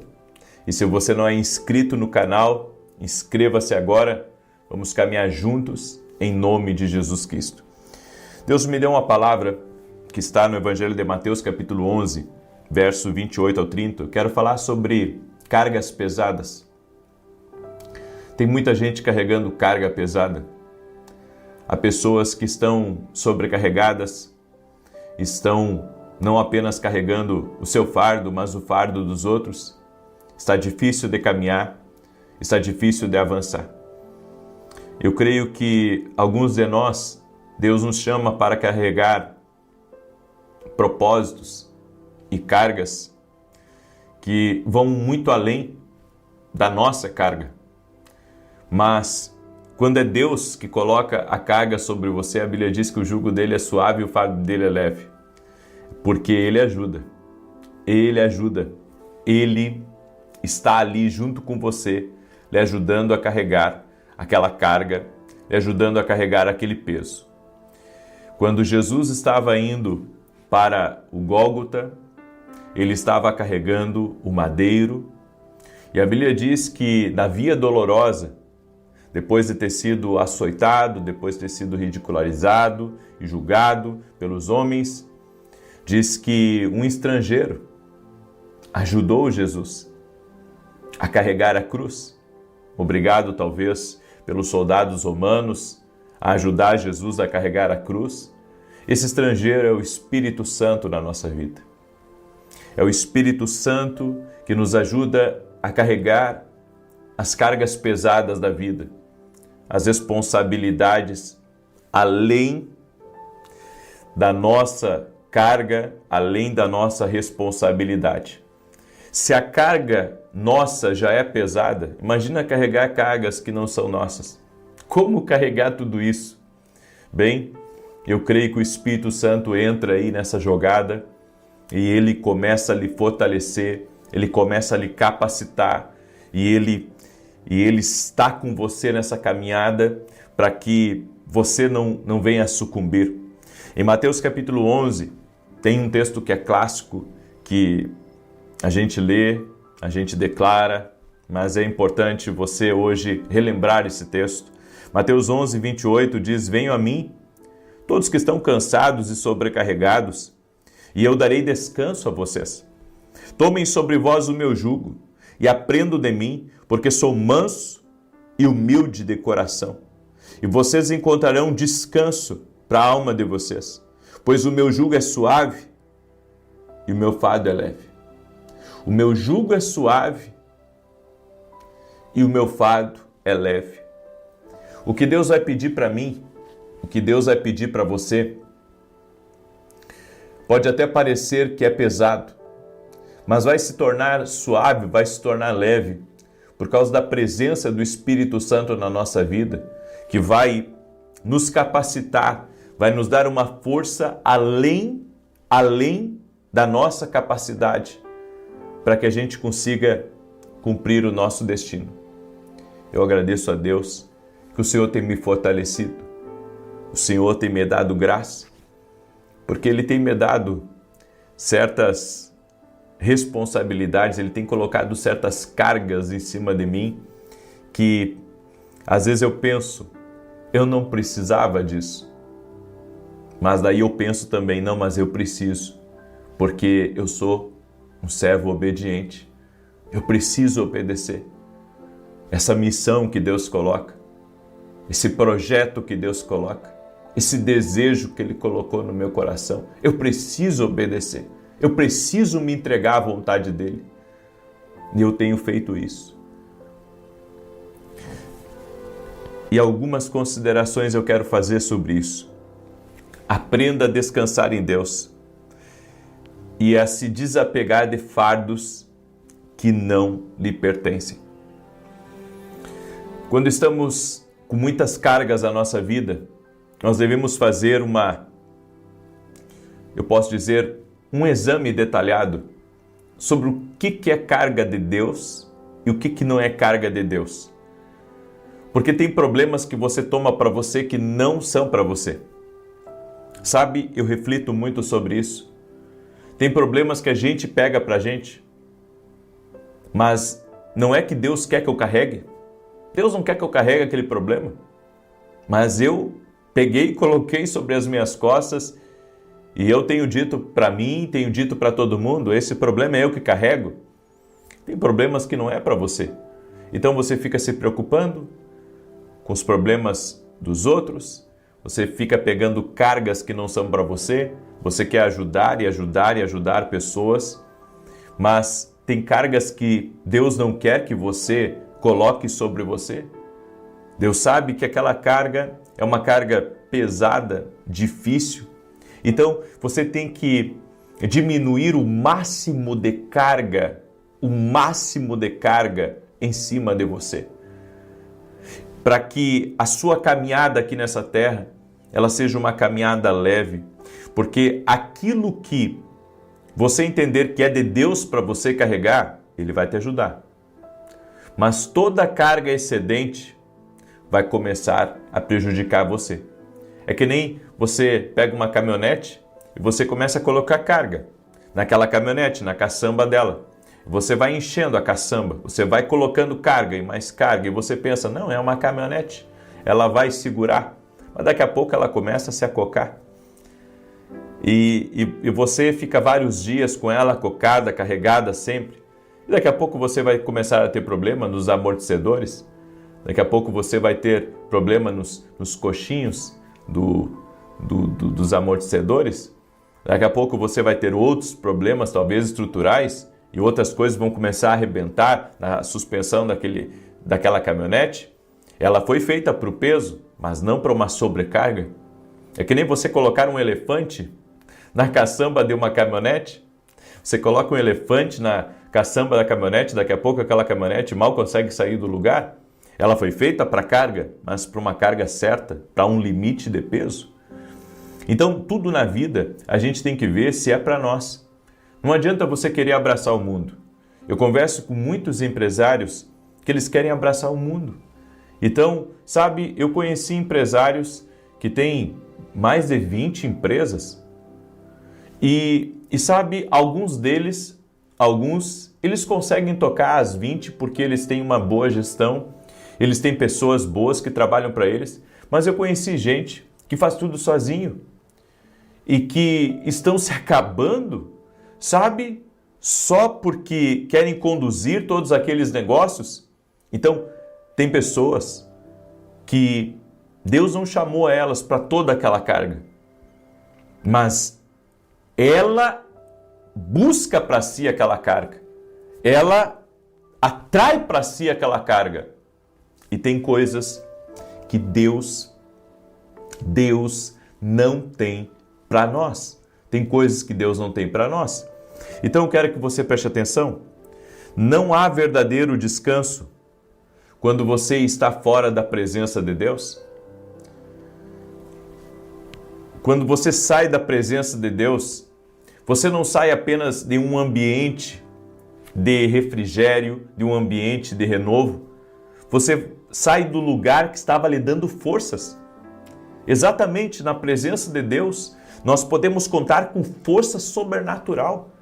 E se você não é inscrito no canal, inscreva-se agora. Vamos caminhar juntos em nome de Jesus Cristo. Deus me deu uma palavra que está no Evangelho de Mateus, capítulo 11, verso 28 ao 30. Eu quero falar sobre cargas pesadas. Tem muita gente carregando carga pesada. Há pessoas que estão sobrecarregadas, estão não apenas carregando o seu fardo, mas o fardo dos outros. Está difícil de caminhar, está difícil de avançar. Eu creio que alguns de nós, Deus nos chama para carregar propósitos e cargas que vão muito além da nossa carga. Mas quando é Deus que coloca a carga sobre você, a Bíblia diz que o jugo dele é suave e o fardo dele é leve. Porque Ele ajuda. Ele ajuda. Ele está ali junto com você, lhe ajudando a carregar aquela carga, lhe ajudando a carregar aquele peso. Quando Jesus estava indo para o Gólgota, Ele estava carregando o madeiro. E a Bíblia diz que na via dolorosa, depois de ter sido açoitado, depois de ter sido ridicularizado e julgado pelos homens, diz que um estrangeiro ajudou Jesus a carregar a cruz. Obrigado, talvez, pelos soldados romanos a ajudar Jesus a carregar a cruz. Esse estrangeiro é o Espírito Santo na nossa vida. É o Espírito Santo que nos ajuda a carregar as cargas pesadas da vida, as responsabilidades além da nossa carga, além da nossa responsabilidade. Se a carga nossa já é pesada, imagina carregar cargas que não são nossas. Como carregar tudo isso? Bem, eu creio que o Espírito Santo entra aí nessa jogada e ele começa a lhe fortalecer, ele começa a lhe capacitar e ele está com você nessa caminhada para que você não venha sucumbir. Em Mateus capítulo 11, tem um texto que é clássico, que a gente lê, a gente declara, mas é importante você hoje relembrar esse texto. Mateus 11, 28 diz: venham a mim, todos que estão cansados e sobrecarregados, e eu darei descanso a vocês. Tomem sobre vós o meu jugo e aprendam de mim, porque sou manso e humilde de coração. E vocês encontrarão descanso para a alma de vocês, pois o meu jugo é suave e o meu fardo é leve. O meu jugo é suave e o meu fardo é leve. O que Deus vai pedir para mim, o que Deus vai pedir para você, pode até parecer que é pesado, mas vai se tornar suave, vai se tornar leve, por causa da presença do Espírito Santo na nossa vida, que vai nos capacitar, vai nos dar uma força além da nossa capacidade, para que a gente consiga cumprir o nosso destino. Eu agradeço a Deus que o Senhor tem me fortalecido, o Senhor tem me dado graça, porque Ele tem me dado certas responsabilidades, Ele tem colocado certas cargas em cima de mim, que às vezes eu penso, eu não precisava disso. Mas daí eu penso também, não, mas eu preciso, porque eu sou um servo obediente, eu preciso obedecer. Essa missão que Deus coloca, esse projeto que Deus coloca, esse desejo que Ele colocou no meu coração, eu preciso obedecer, eu preciso me entregar à vontade dEle. E eu tenho feito isso. E algumas considerações eu quero fazer sobre isso. Aprenda a descansar em Deus e a se desapegar de fardos que não lhe pertencem. Quando estamos com muitas cargas na nossa vida, nós devemos fazer um exame detalhado sobre o que é carga de Deus e o que não é carga de Deus. Porque tem problemas que você toma para você que não são para você. Sabe, eu reflito muito sobre isso. Tem problemas que a gente pega pra gente, mas não é que Deus quer que eu carregue. Deus não quer que eu carregue aquele problema. Mas eu peguei e coloquei sobre as minhas costas e eu tenho dito para mim, tenho dito para todo mundo, esse problema é eu que carrego. Tem problemas que não é para você. Então você fica se preocupando com os problemas dos outros, você fica pegando cargas que não são para você, você quer ajudar e ajudar e ajudar pessoas, mas tem cargas que Deus não quer que você coloque sobre você. Deus sabe que aquela carga é uma carga pesada, difícil. Então, você tem que diminuir o máximo de carga em cima de você. Para que a sua caminhada aqui nessa terra, ela seja uma caminhada leve. Porque aquilo que você entender que é de Deus para você carregar, Ele vai te ajudar. Mas toda carga excedente vai começar a prejudicar você. É que nem você pega uma caminhonete e você começa a colocar carga naquela caminhonete, na caçamba dela. Você vai enchendo a caçamba, você vai colocando carga e mais carga e você pensa, não, é uma caminhonete, ela vai segurar. Mas daqui a pouco ela começa a se acocar. E você fica vários dias com ela acocada, carregada sempre. E daqui a pouco você vai começar a ter problema nos amortecedores. Daqui a pouco você vai ter problema nos coxinhos dos amortecedores. Daqui a pouco você vai ter outros problemas, talvez estruturais, e outras coisas vão começar a arrebentar na suspensão daquela caminhonete. Ela foi feita para o peso, mas não para uma sobrecarga. É que nem você colocar um elefante na caçamba de uma caminhonete. Você coloca um elefante na caçamba da caminhonete, daqui a pouco aquela caminhonete mal consegue sair do lugar. Ela foi feita para carga, mas para uma carga certa, para um limite de peso. Então, tudo na vida a gente tem que ver se é para nós. Não adianta você querer abraçar o mundo. Eu converso com muitos empresários que eles querem abraçar o mundo. Então, sabe, eu conheci empresários que têm mais de 20 empresas e sabe, alguns deles, eles conseguem tocar as 20 porque eles têm uma boa gestão, eles têm pessoas boas que trabalham para eles, mas eu conheci gente que faz tudo sozinho e que estão se acabando, sabe, só porque querem conduzir todos aqueles negócios. Então, tem pessoas que Deus não chamou elas para toda aquela carga, mas ela busca para si aquela carga. Ela atrai para si aquela carga. E tem coisas que Deus não tem para nós. Tem coisas que Deus não tem para nós. Então eu quero que você preste atenção. Não há verdadeiro descanso quando você está fora da presença de Deus. Quando você sai da presença de Deus, você não sai apenas de um ambiente de refrigério, de um ambiente de renovo. Você sai do lugar que estava lhe dando forças. Exatamente na presença de Deus, nós podemos contar com força sobrenatural.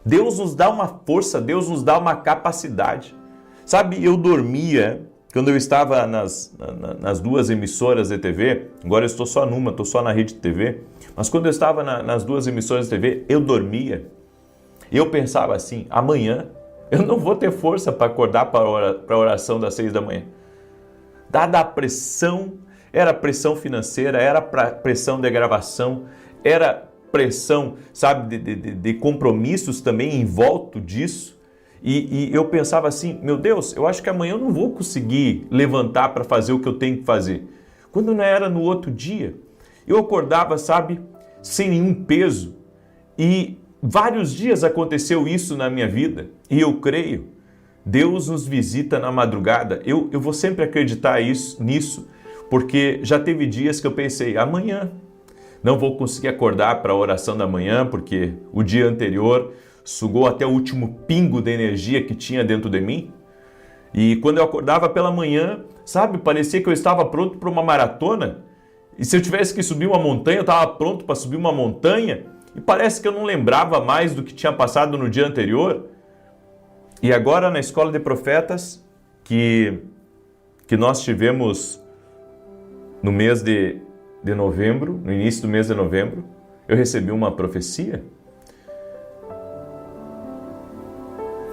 Deus nos dá uma força, Deus nos dá uma capacidade. Sabe, eu dormia, quando eu estava nas duas emissoras de TV, agora eu estou só numa, estou só na Rede TV, mas quando eu estava nas duas emissoras de TV, eu dormia. Eu pensava assim, amanhã eu não vou ter força para acordar para a oração das 6 da manhã. Dada a pressão, era pressão financeira, era pressão de gravação, era pressão, sabe, de compromissos também em volta disso. E eu pensava assim, meu Deus, eu acho que amanhã eu não vou conseguir levantar para fazer o que eu tenho que fazer. Quando não era no outro dia, eu acordava, sabe, sem nenhum peso. E vários dias aconteceu isso na minha vida. E eu creio, Deus nos visita na madrugada. Eu vou sempre acreditar nisso, porque já teve dias que eu pensei, amanhã não vou conseguir acordar para a oração da manhã, porque o dia anterior sugou até o último pingo de energia que tinha dentro de mim. E quando eu acordava pela manhã, sabe, parecia que eu estava pronto para uma maratona. E se eu tivesse que subir uma montanha, eu estava pronto para subir uma montanha. E parece que eu não lembrava mais do que tinha passado no dia anterior. E agora na Escola de Profetas, que nós tivemos no mês de novembro, no início do mês de novembro, eu recebi uma profecia.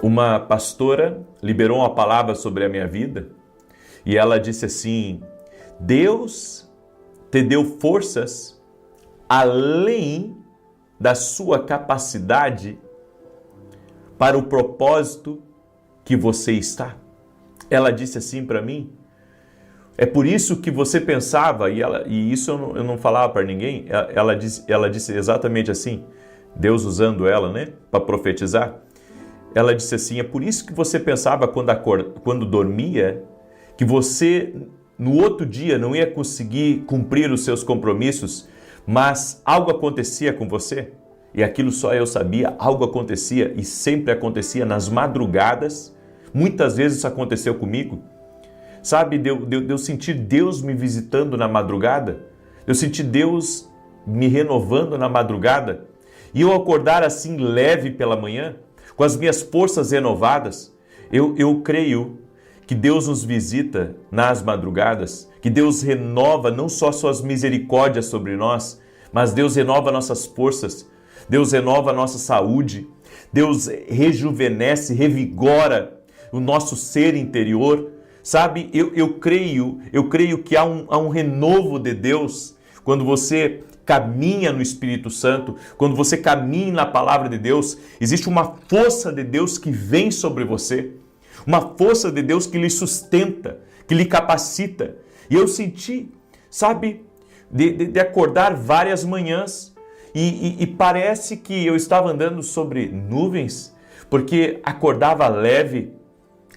Uma pastora liberou uma palavra sobre a minha vida e ela disse assim, Deus te deu forças além da sua capacidade para o propósito que você está. Ela disse assim para mim, é por isso que você pensava, e isso eu não falava para ninguém, ela disse exatamente assim, Deus usando ela, né, para profetizar. Ela disse assim, é por isso que você pensava quando dormia, que você no outro dia não ia conseguir cumprir os seus compromissos, mas algo acontecia com você, e aquilo só eu sabia, algo acontecia, e sempre acontecia nas madrugadas, muitas vezes isso aconteceu comigo, sabe, de eu sentir Deus me visitando na madrugada, eu sentir Deus me renovando na madrugada, e eu acordar assim leve pela manhã, com as minhas forças renovadas. Eu creio que Deus nos visita nas madrugadas, que Deus renova não só suas misericórdias sobre nós, mas Deus renova nossas forças, Deus renova a nossa saúde, Deus rejuvenesce, revigora o nosso ser interior. Sabe, eu creio que há um renovo de Deus quando você caminha no Espírito Santo, quando você caminha na palavra de Deus, existe uma força de Deus que vem sobre você, uma força de Deus que lhe sustenta, que lhe capacita. E eu senti, sabe, de acordar várias manhãs e parece que eu estava andando sobre nuvens, porque acordava leve,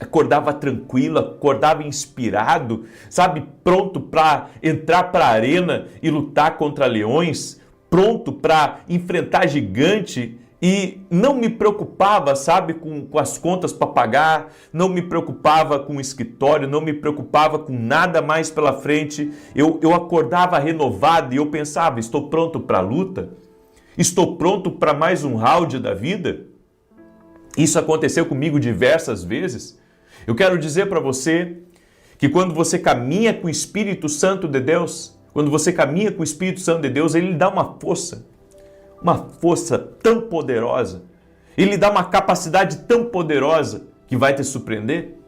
acordava tranquilo, acordava inspirado, sabe, pronto para entrar para a arena e lutar contra leões, pronto para enfrentar gigante e não me preocupava, sabe, com as contas para pagar, não me preocupava com o escritório, não me preocupava com nada mais pela frente. Eu acordava renovado e eu pensava, estou pronto para a luta? Estou pronto para mais um round da vida? Isso aconteceu comigo diversas vezes. Eu quero dizer para você que quando você caminha com o Espírito Santo de Deus, quando você caminha com o Espírito Santo de Deus, Ele lhe dá uma força tão poderosa, Ele lhe dá uma capacidade tão poderosa que vai te surpreender.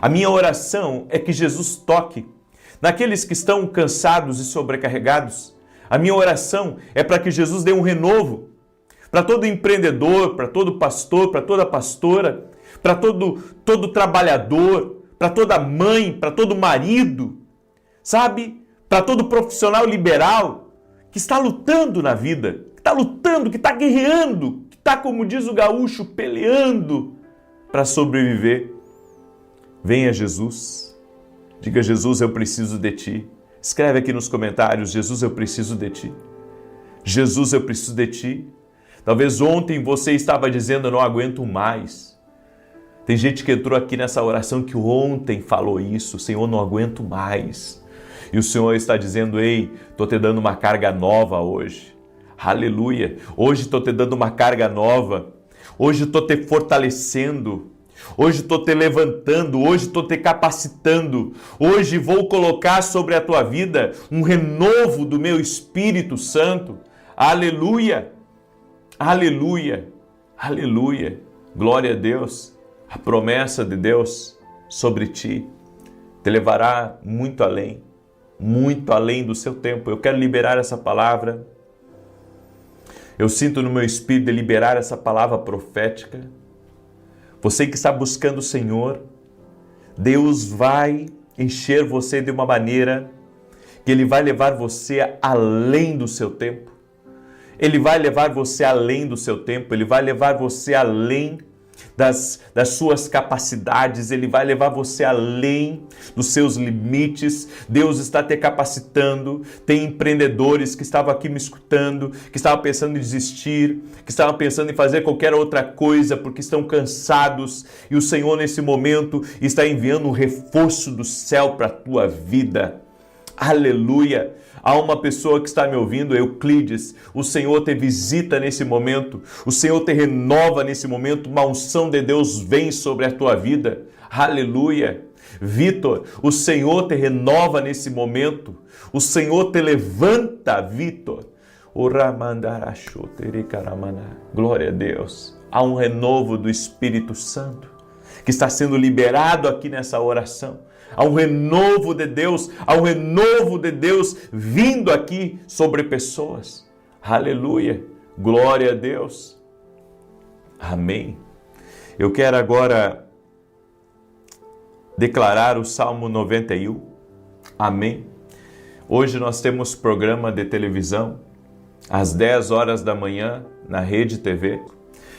A minha oração é que Jesus toque naqueles que estão cansados e sobrecarregados. A minha oração é para que Jesus dê um renovo para todo empreendedor, para todo pastor, para toda pastora, para todo trabalhador, para toda mãe, para todo marido, sabe? Para todo profissional liberal que está lutando na vida, que está lutando, que está guerreando, que está, como diz o gaúcho, peleando para sobreviver. Venha Jesus, diga: Jesus, eu preciso de ti. Escreve aqui nos comentários: Jesus, eu preciso de ti. Jesus, eu preciso de ti. Talvez ontem você estava dizendo: eu não aguento mais. Tem gente que entrou aqui nessa oração que ontem falou isso: Senhor, não aguento mais. E o Senhor está dizendo: ei, estou te dando uma carga nova hoje. Aleluia! Hoje estou te dando uma carga nova. Hoje estou te fortalecendo. Hoje estou te levantando, hoje estou te capacitando, hoje vou colocar sobre a tua vida um renovo do meu Espírito Santo. Aleluia, aleluia, aleluia, glória a Deus. A promessa de Deus sobre ti te levará muito além do seu tempo. Eu quero liberar essa palavra, eu sinto no meu espírito de liberar essa palavra profética. Você que está buscando o Senhor, Deus vai encher você de uma maneira que Ele vai levar você além do seu tempo. Ele vai levar você além do seu tempo, Ele vai levar você além das suas capacidades, Ele vai levar você além dos seus limites. Deus está te capacitando. Tem empreendedores que estavam aqui me escutando, que estavam pensando em desistir, que estavam pensando em fazer qualquer outra coisa porque estão cansados, e o Senhor nesse momento está enviando um reforço do céu para a tua vida. Aleluia! Há uma pessoa que está me ouvindo, Euclides, o Senhor te visita nesse momento, o Senhor te renova nesse momento, uma unção de Deus vem sobre a tua vida. Aleluia! Vitor, o Senhor te renova nesse momento, o Senhor te levanta, Vitor. Glória a Deus! Há um renovo do Espírito Santo que está sendo liberado aqui nessa oração. Há um renovo de Deus, vindo aqui sobre pessoas. Aleluia, glória a Deus. Amém. Eu quero agora declarar o Salmo 91. Amém. Hoje nós temos programa de televisão às 10 horas da manhã na Rede TV.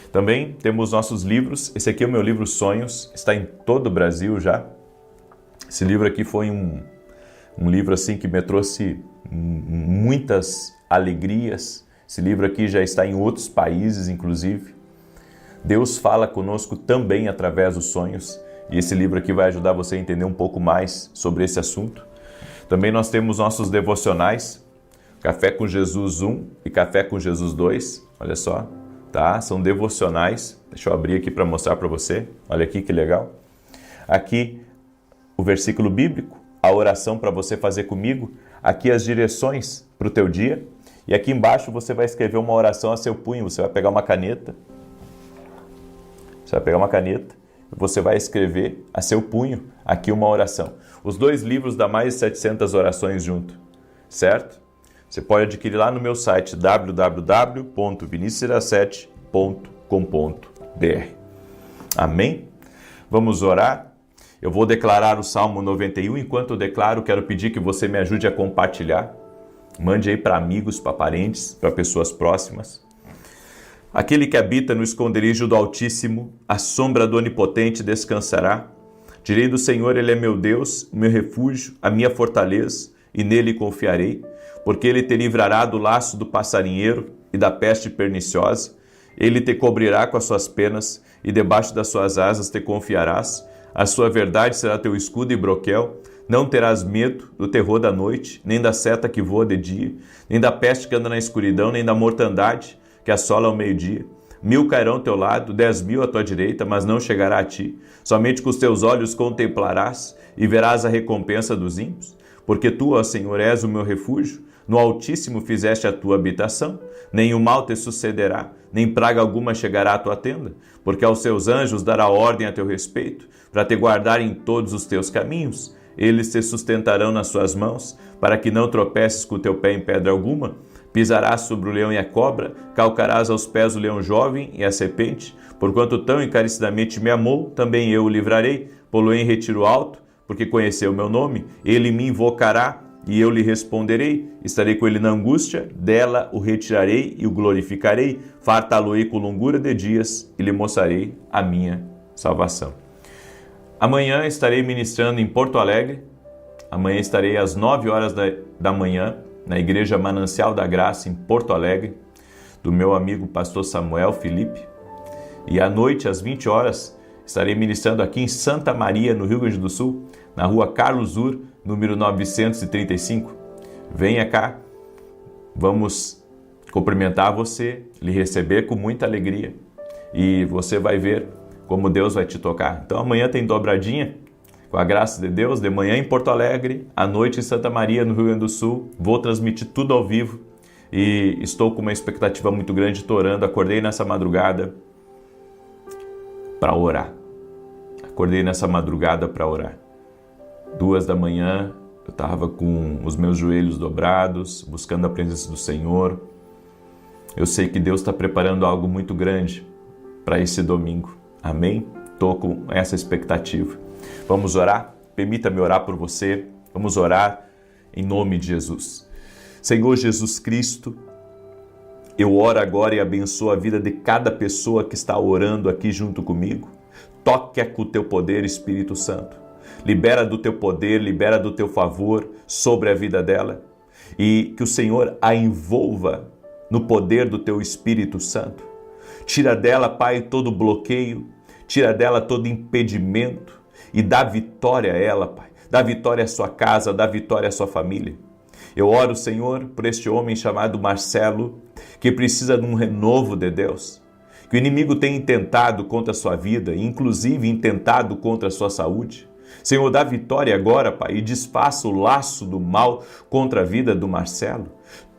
Também temos nossos livros. Esse aqui é o meu livro Sonhos, está em todo o Brasil já. Esse livro aqui foi um livro assim que me trouxe muitas alegrias. Esse livro aqui já está em outros países, inclusive. Deus fala conosco também através dos sonhos. E esse livro aqui vai ajudar você a entender um pouco mais sobre esse assunto. Também nós temos nossos devocionais, Café com Jesus 1 e Café com Jesus 2. Olha só, tá? São devocionais. Deixa eu abrir aqui para mostrar para você. Olha aqui que legal. Aqui o versículo bíblico, a oração para você fazer comigo, aqui as direções para o teu dia, e aqui embaixo você vai escrever uma oração a seu punho. Você vai pegar uma caneta, e você vai escrever a seu punho aqui uma oração. Os dois livros dão mais de 700 orações junto, certo? Você pode adquirir lá no meu site www.vinicius17.com.br. Amém? Vamos orar? Eu vou declarar o Salmo 91. Enquanto eu declaro, quero pedir que você me ajude a compartilhar. Mande aí para amigos, para parentes, para pessoas próximas. Aquele que habita no esconderijo do Altíssimo, a sombra do Onipotente descansará. Direi do Senhor, Ele é meu Deus, o meu refúgio, a minha fortaleza, e nele confiarei, porque Ele te livrará do laço do passarinheiro e da peste perniciosa. Ele te cobrirá com as suas penas, e debaixo das suas asas te confiarás. A sua verdade será teu escudo e broquel. Não terás medo do terror da noite, nem da seta que voa de dia, nem da peste que anda na escuridão, nem da mortandade que assola ao meio-dia. 1000 cairão ao teu lado, 10.000 à tua direita, mas não chegará a ti. Somente com os teus olhos contemplarás e verás a recompensa dos ímpios. Porque tu, ó Senhor, és o meu refúgio. No Altíssimo fizeste a tua habitação. Nenhum mal te sucederá, nem praga alguma chegará à tua tenda. Porque aos seus anjos dará ordem a teu respeito, para te guardar em todos os teus caminhos. Eles te sustentarão nas suas mãos, para que não tropeces com o teu pé em pedra alguma. Pisarás sobre o leão e a cobra, calcarás aos pés o leão jovem e a serpente, porquanto tão encarecidamente me amou, também eu o livrarei, pô-lo-ei em retiro alto, porque conheceu o meu nome, ele me invocará e eu lhe responderei, estarei com ele na angústia, dela o retirarei e o glorificarei, fartá-lo-ei com longura de dias e lhe mostrarei a minha salvação. Amanhã estarei ministrando em Porto Alegre, amanhã estarei às 9 horas da manhã, na Igreja Manancial da Graça, em Porto Alegre, do meu amigo pastor Samuel Felipe. E à noite, às 20 horas, estarei ministrando aqui em Santa Maria, no Rio Grande do Sul, na rua Carlos Ur, número 935. Venha cá, vamos cumprimentar você, lhe receber com muita alegria. E você vai ver como Deus vai te tocar. Então amanhã tem dobradinha, com a graça de Deus, de manhã em Porto Alegre, à noite em Santa Maria, no Rio Grande do Sul. Vou transmitir tudo ao vivo e estou com uma expectativa muito grande, estou orando. Acordei nessa madrugada para orar. Acordei nessa madrugada para orar. 2 da manhã, eu estava com os meus joelhos dobrados, buscando a presença do Senhor. Eu sei que Deus está preparando algo muito grande para esse domingo. Amém? Estou com essa expectativa. Vamos orar? Permita-me orar por você. Vamos orar em nome de Jesus. Senhor Jesus Cristo, eu oro agora e abençoo a vida de cada pessoa que está orando aqui junto comigo. Toque com o teu poder, Espírito Santo. Libera do teu poder, libera do teu favor sobre a vida dela. E que o Senhor a envolva no poder do teu Espírito Santo. Tira dela, Pai, todo bloqueio. Tira dela todo impedimento. E dá vitória a ela, Pai. Dá vitória à sua casa, dá vitória à sua família. Eu oro, Senhor, por este homem chamado Marcelo, que precisa de um renovo de Deus. Que o inimigo tem intentado contra a sua vida, inclusive intentado contra a sua saúde. Senhor, dá vitória agora, Pai, e desfaça o laço do mal contra a vida do Marcelo.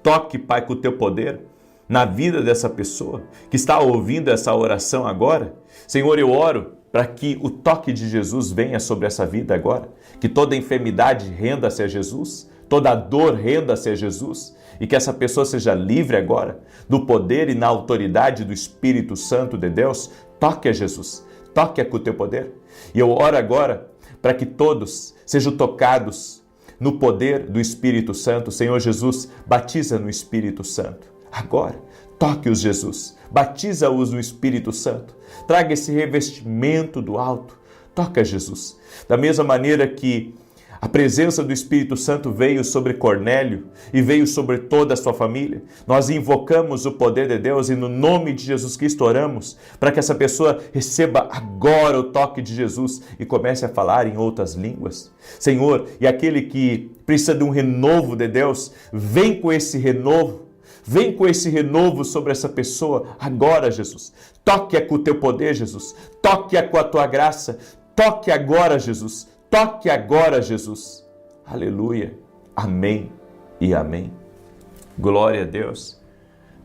Toque, Pai, com o teu poder na vida dessa pessoa que está ouvindo essa oração agora. Senhor, eu oro para que o toque de Jesus venha sobre essa vida agora, que toda enfermidade renda-se a Jesus, toda dor renda-se a Jesus, e que essa pessoa seja livre agora do poder e na autoridade do Espírito Santo de Deus. Toque a Jesus, toque com o teu poder. E eu oro agora para que todos sejam tocados no poder do Espírito Santo. Senhor Jesus, batiza no Espírito Santo. Agora, toque-os, Jesus. Batiza-os no Espírito Santo. Traga esse revestimento do alto. Toca, Jesus. Da mesma maneira que a presença do Espírito Santo veio sobre Cornélio e veio sobre toda a sua família, nós invocamos o poder de Deus e no nome de Jesus Cristo oramos para que essa pessoa receba agora o toque de Jesus e comece a falar em outras línguas. Senhor, e aquele que precisa de um renovo de Deus, vem com esse renovo. Vem com esse renovo sobre essa pessoa agora, Jesus. Toque-a com o teu poder, Jesus. Toque-a com a tua graça. Toque agora, Jesus. Toque agora, Jesus. Aleluia. Amém e amém. Glória a Deus.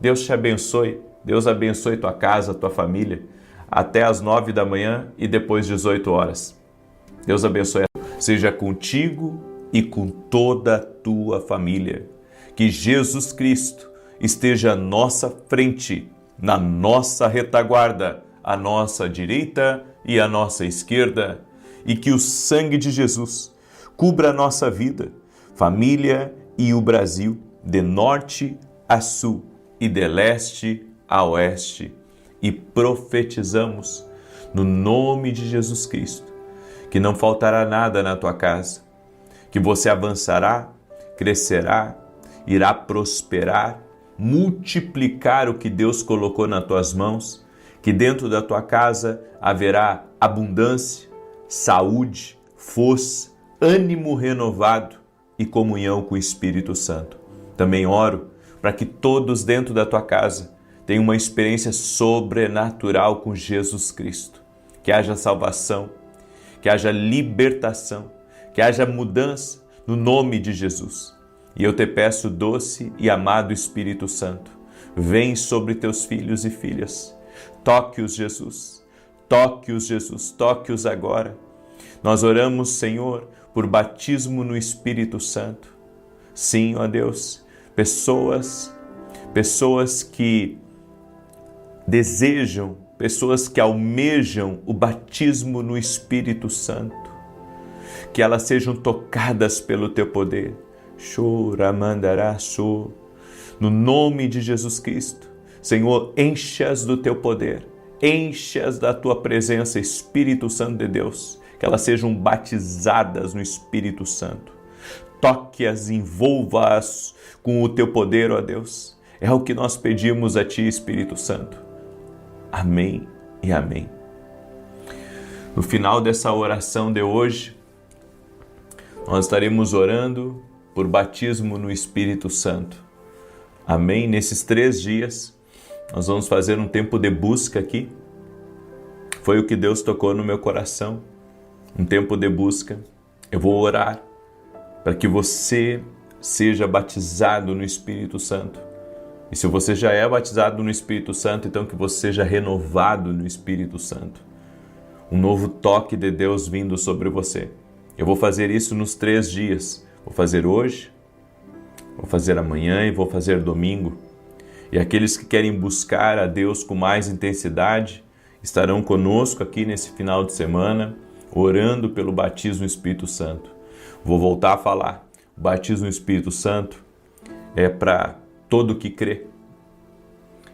Deus te abençoe. Deus abençoe tua casa, tua família. Até às 9 da manhã e depois 18 horas. Deus abençoe. Seja contigo e com toda a tua família. Que Jesus Cristo esteja à nossa frente, na nossa retaguarda, à nossa direita e à nossa esquerda, e que o sangue de Jesus cubra a nossa vida, família e o Brasil, de norte a sul e de leste a oeste. E profetizamos, no nome de Jesus Cristo, que não faltará nada na tua casa, que você avançará, crescerá, irá prosperar, multiplicar o que Deus colocou nas tuas mãos, que dentro da tua casa haverá abundância, saúde, força, ânimo renovado e comunhão com o Espírito Santo. Também oro para que todos dentro da tua casa tenham uma experiência sobrenatural com Jesus Cristo. Que haja salvação, que haja libertação, que haja mudança no nome de Jesus. E eu te peço, doce e amado Espírito Santo, vem sobre teus filhos e filhas. Toque-os, Jesus. Toque-os, Jesus. Toque-os agora. Nós oramos, Senhor, por batismo no Espírito Santo. Sim, ó Deus, pessoas pessoas que desejam, pessoas que almejam o batismo no Espírito Santo, que elas sejam tocadas pelo Teu poder. No nome de Jesus Cristo, Senhor, enche-as do Teu poder, enche-as da Tua presença, Espírito Santo de Deus, que elas sejam batizadas no Espírito Santo. Toque-as, envolva-as com o Teu poder, ó Deus. É o que nós pedimos a Ti, Espírito Santo. Amém e amém. No final dessa oração de hoje, nós estaremos orando por batismo no Espírito Santo. Amém? Nesses 3 dias, nós vamos fazer um tempo de busca aqui. Foi o que Deus tocou no meu coração. Um tempo de busca. Eu vou orar para que você seja batizado no Espírito Santo. E se você já é batizado no Espírito Santo, então que você seja renovado no Espírito Santo. Um novo toque de Deus vindo sobre você. Eu vou fazer isso nos 3 dias. Vou fazer hoje, vou fazer amanhã e vou fazer domingo. E aqueles que querem buscar a Deus com mais intensidade estarão conosco aqui nesse final de semana, orando pelo batismo no Espírito Santo. Vou voltar a falar. O batismo no Espírito Santo é para todo que crê.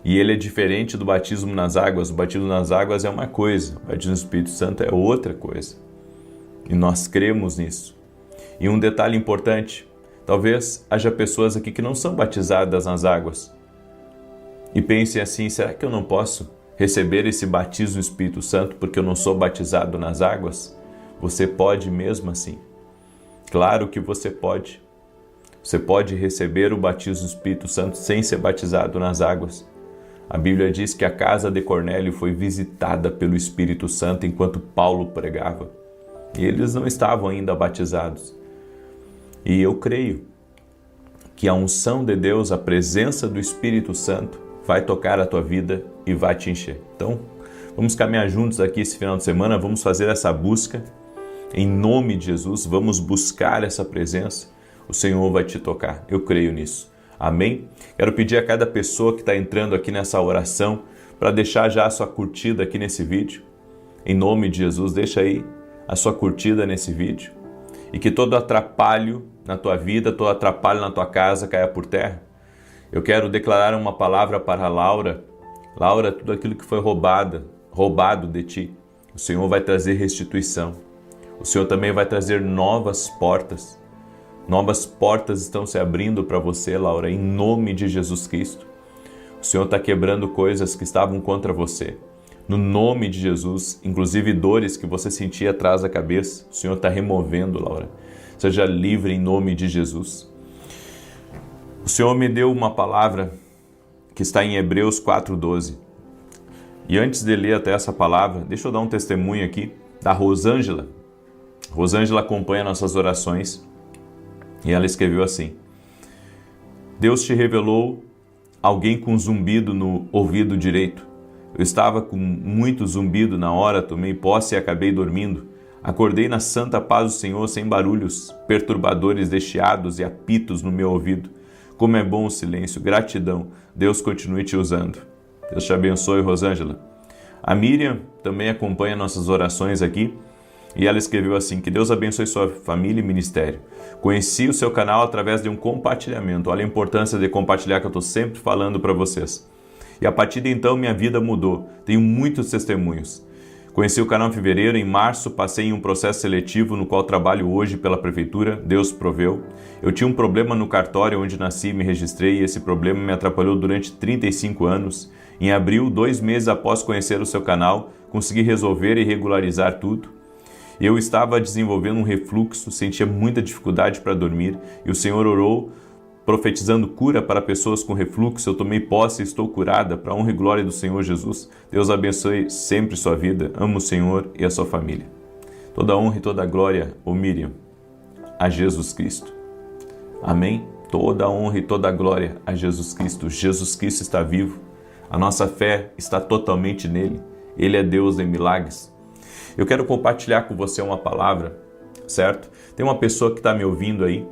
E ele é diferente do batismo nas águas. O batismo nas águas é uma coisa, o batismo no Espírito Santo é outra coisa. E nós cremos nisso. E um detalhe importante, talvez haja pessoas aqui que não são batizadas nas águas e pensem assim, será que eu não posso receber esse batismo no Espírito Santo porque eu não sou batizado nas águas? Você pode mesmo assim. Claro que você pode. Você pode receber o batismo do Espírito Santo sem ser batizado nas águas. A Bíblia diz que a casa de Cornélio foi visitada pelo Espírito Santo enquanto Paulo pregava. E eles não estavam ainda batizados. E eu creio que a unção de Deus, a presença do Espírito Santo, vai tocar a tua vida e vai te encher. Então, vamos caminhar juntos aqui esse final de semana, vamos fazer essa busca. Em nome de Jesus, vamos buscar essa presença. O Senhor vai te tocar. Eu creio nisso. Amém? Quero pedir a cada pessoa que está entrando aqui nessa oração para deixar já a sua curtida aqui nesse vídeo. Em nome de Jesus, deixa aí a sua curtida nesse vídeo. E que todo atrapalho na tua vida, todo atrapalho na tua casa caia por terra. Eu quero declarar uma palavra para a Laura. Laura, tudo aquilo que foi roubado de ti, o Senhor vai trazer restituição. O Senhor também vai trazer novas portas. Novas portas estão se abrindo para você, Laura, em nome de Jesus Cristo. O Senhor está quebrando coisas que estavam contra você. No nome de Jesus, inclusive dores que você sentia atrás da cabeça, o Senhor está removendo, Laura. Seja livre em nome de Jesus. O Senhor me deu uma palavra que está em Hebreus 4:12. E antes de ler até essa palavra, deixa eu dar um testemunho aqui da Rosângela. Rosângela acompanha nossas orações e ela escreveu assim: Deus te revelou alguém com zumbido no ouvido direito. Eu estava com muito zumbido na hora, tomei posse e acabei dormindo. Acordei na santa paz do Senhor, sem barulhos perturbadores de chiados e apitos no meu ouvido. Como é bom o silêncio, gratidão. Deus continue te usando. Deus te abençoe, Rosângela. A Miriam também acompanha nossas orações aqui e ela escreveu assim: que Deus abençoe sua família e ministério. Conheci o seu canal através de um compartilhamento. Olha a importância de compartilhar que eu estou sempre falando para vocês. E a partir de então minha vida mudou. Tenho muitos testemunhos. Conheci o canal em fevereiro, em março passei em um processo seletivo no qual trabalho hoje pela prefeitura, Deus proveu. Eu tinha um problema no cartório onde nasci e me registrei e esse problema me atrapalhou durante 35 anos. Em abril, 2 meses após conhecer o seu canal, consegui resolver e regularizar tudo. Eu estava desenvolvendo um refluxo, sentia muita dificuldade para dormir e o Senhor orou profetizando cura para pessoas com refluxo. Eu tomei posse e estou curada para a honra e glória do Senhor Jesus. Deus abençoe sempre sua vida. Amo o Senhor e a sua família. Toda honra e toda glória, ô Miriam, a Jesus Cristo. Amém? Toda honra e toda glória a Jesus Cristo. Jesus Cristo está vivo. A nossa fé está totalmente nele. Ele é Deus de milagres. Eu quero compartilhar com você uma palavra, certo? Tem uma pessoa que está me ouvindo aí,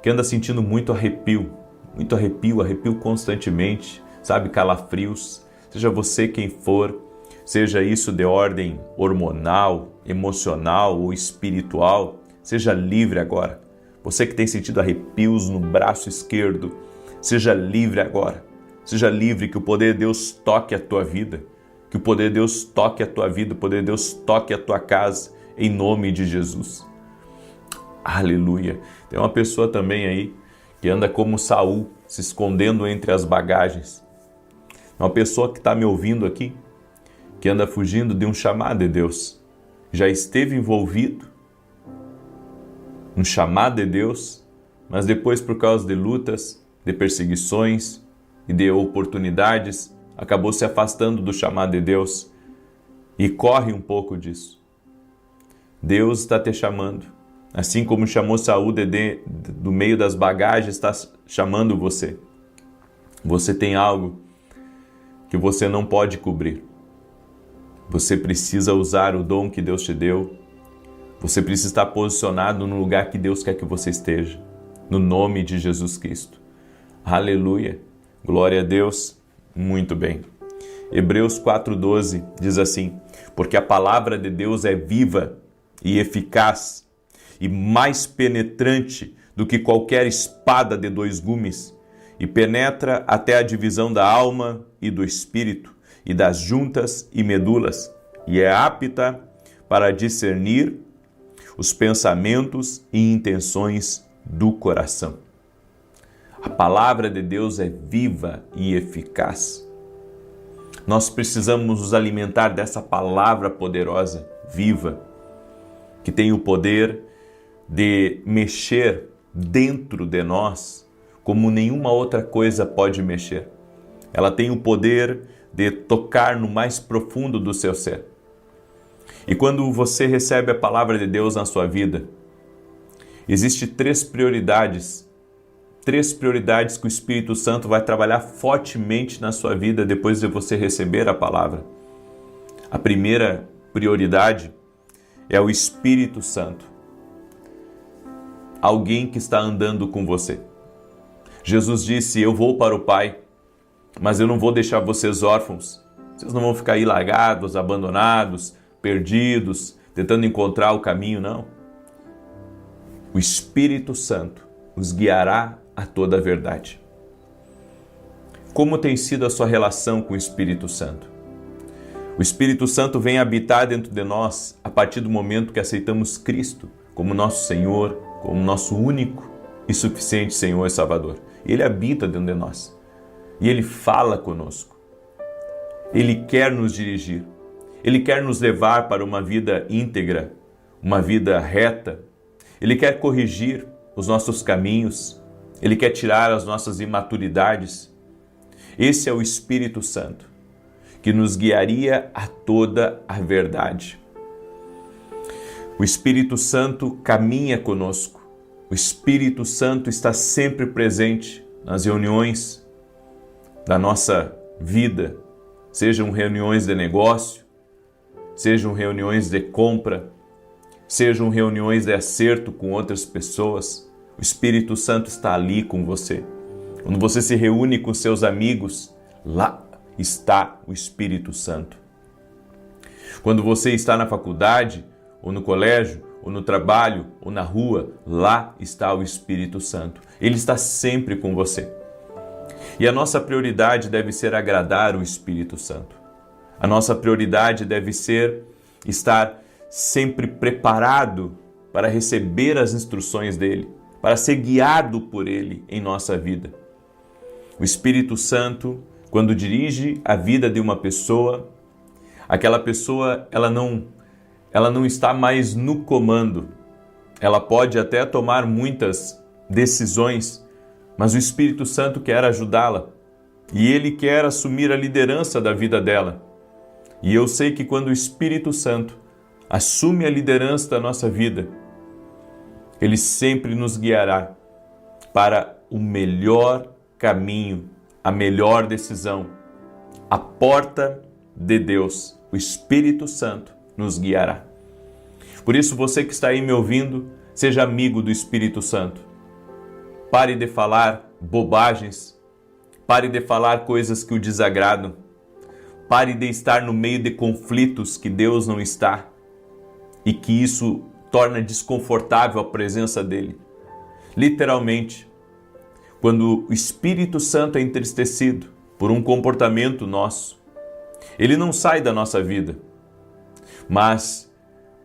que anda sentindo muito arrepio muito arrepio, arrepio constantemente, sabe, calafrios. Seja você quem for, seja isso de ordem hormonal, emocional ou espiritual, seja livre agora. Você que tem sentido arrepios no braço esquerdo, seja livre agora. Seja livre, que o poder de Deus toque a tua vida, que o poder de Deus toque a tua vida, o poder de Deus toque a tua casa, em nome de Jesus. Aleluia. Tem uma pessoa também aí que anda como Saul, se escondendo entre as bagagens. Uma pessoa que está me ouvindo aqui, que anda fugindo de um chamado de Deus. Já esteve envolvido no chamado de Deus, mas depois, por causa de lutas, de perseguições e de oportunidades, acabou se afastando do chamado de Deus e corre um pouco disso. Deus está te chamando. Assim como chamou Saul do meio das bagagens, está chamando você. Você tem algo que você não pode cobrir. Você precisa usar o dom que Deus te deu. Você precisa estar posicionado no lugar que Deus quer que você esteja. No nome de Jesus Cristo. Aleluia. Glória a Deus. Muito bem. Hebreus 4:12 diz assim: porque a palavra de Deus é viva e eficaz e mais penetrante do que qualquer espada de 2 gumes, e penetra até a divisão da alma e do espírito, e das juntas e medulas, e é apta para discernir os pensamentos e intenções do coração. A palavra de Deus é viva e eficaz. Nós precisamos nos alimentar dessa palavra poderosa, viva, que tem o poder de mexer dentro de nós como nenhuma outra coisa pode mexer. Ela tem o poder de tocar no mais profundo do seu ser. E quando você recebe a palavra de Deus na sua vida, existem 3 prioridades que o Espírito Santo vai trabalhar fortemente na sua vida depois de você receber a palavra. A primeira prioridade é o Espírito Santo. Alguém que está andando com você. Jesus disse: eu vou para o Pai, mas eu não vou deixar vocês órfãos. Vocês não vão ficar aí largados, abandonados, perdidos, tentando encontrar o caminho, não. O Espírito Santo os guiará a toda a verdade. Como tem sido a sua relação com o Espírito Santo? O Espírito Santo vem habitar dentro de nós a partir do momento que aceitamos Cristo como nosso Senhor, como nosso único e suficiente Senhor e Salvador. Ele habita dentro de nós e Ele fala conosco. Ele quer nos dirigir. Ele quer nos levar para uma vida íntegra, uma vida reta. Ele quer corrigir os nossos caminhos. Ele quer tirar as nossas imaturidades. Esse é o Espírito Santo, que nos guiaria a toda a verdade. O Espírito Santo caminha conosco. O Espírito Santo está sempre presente nas reuniões da nossa vida, sejam reuniões de negócio, sejam reuniões de compra, sejam reuniões de acerto com outras pessoas. O Espírito Santo está ali com você. Quando você se reúne com seus amigos, lá está o Espírito Santo. Quando você está na faculdade, ou no colégio, ou no trabalho, ou na rua, lá está o Espírito Santo. Ele está sempre com você. E a nossa prioridade deve ser agradar o Espírito Santo. A nossa prioridade deve ser estar sempre preparado para receber as instruções dele, para ser guiado por ele em nossa vida. O Espírito Santo, quando dirige a vida de uma pessoa, aquela pessoa ela não está mais no comando. Ela pode até tomar muitas decisões, mas o Espírito Santo quer ajudá-la e ele quer assumir a liderança da vida dela. E eu sei que quando o Espírito Santo assume a liderança da nossa vida, ele sempre nos guiará para o melhor caminho, a melhor decisão. A porta de Deus, o Espírito Santo, nos guiará. Por isso, você que está aí me ouvindo, seja amigo do Espírito Santo. Pare de falar bobagens, pare de falar coisas que o desagradam, pare de estar no meio de conflitos que Deus não está e que isso torna desconfortável a presença dele. Literalmente, quando o Espírito Santo é entristecido por um comportamento nosso, ele não sai da nossa vida, mas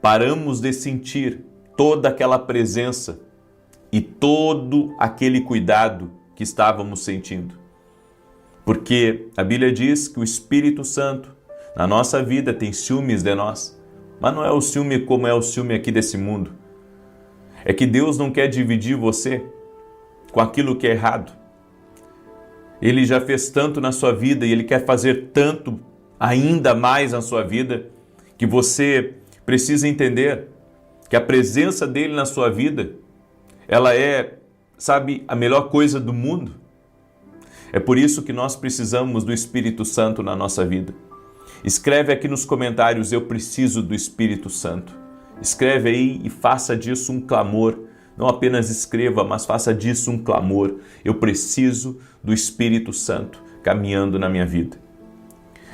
paramos de sentir toda aquela presença e todo aquele cuidado que estávamos sentindo. Porque a Bíblia diz que o Espírito Santo na nossa vida tem ciúmes de nós, mas não é o ciúme como é o ciúme aqui desse mundo. É que Deus não quer dividir você com aquilo que é errado. Ele já fez tanto na sua vida e Ele quer fazer tanto ainda mais na sua vida, que você precisa entender que a presença dele na sua vida, ela é, sabe, a melhor coisa do mundo. É por isso que nós precisamos do Espírito Santo na nossa vida. Escreve aqui nos comentários, eu preciso do Espírito Santo. Escreve aí e faça disso um clamor. Não apenas escreva, mas faça disso um clamor. Eu preciso do Espírito Santo caminhando na minha vida.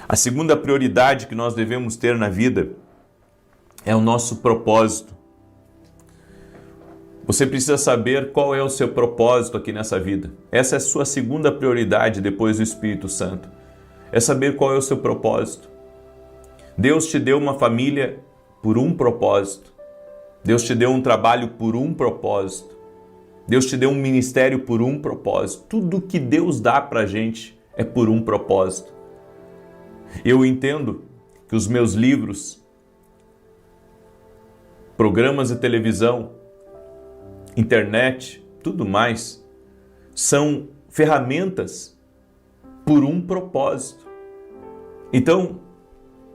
A segunda prioridade que nós devemos ter na vida é o nosso propósito. Você precisa saber qual é o seu propósito aqui nessa vida. Essa é a sua segunda prioridade depois do Espírito Santo. É saber qual é o seu propósito. Deus te deu uma família por um propósito. Deus te deu um trabalho por um propósito. Deus te deu um ministério por um propósito. Tudo que Deus dá pra gente é por um propósito. Eu entendo que os meus livros, programas de televisão, internet, tudo mais, são ferramentas por um propósito. Então,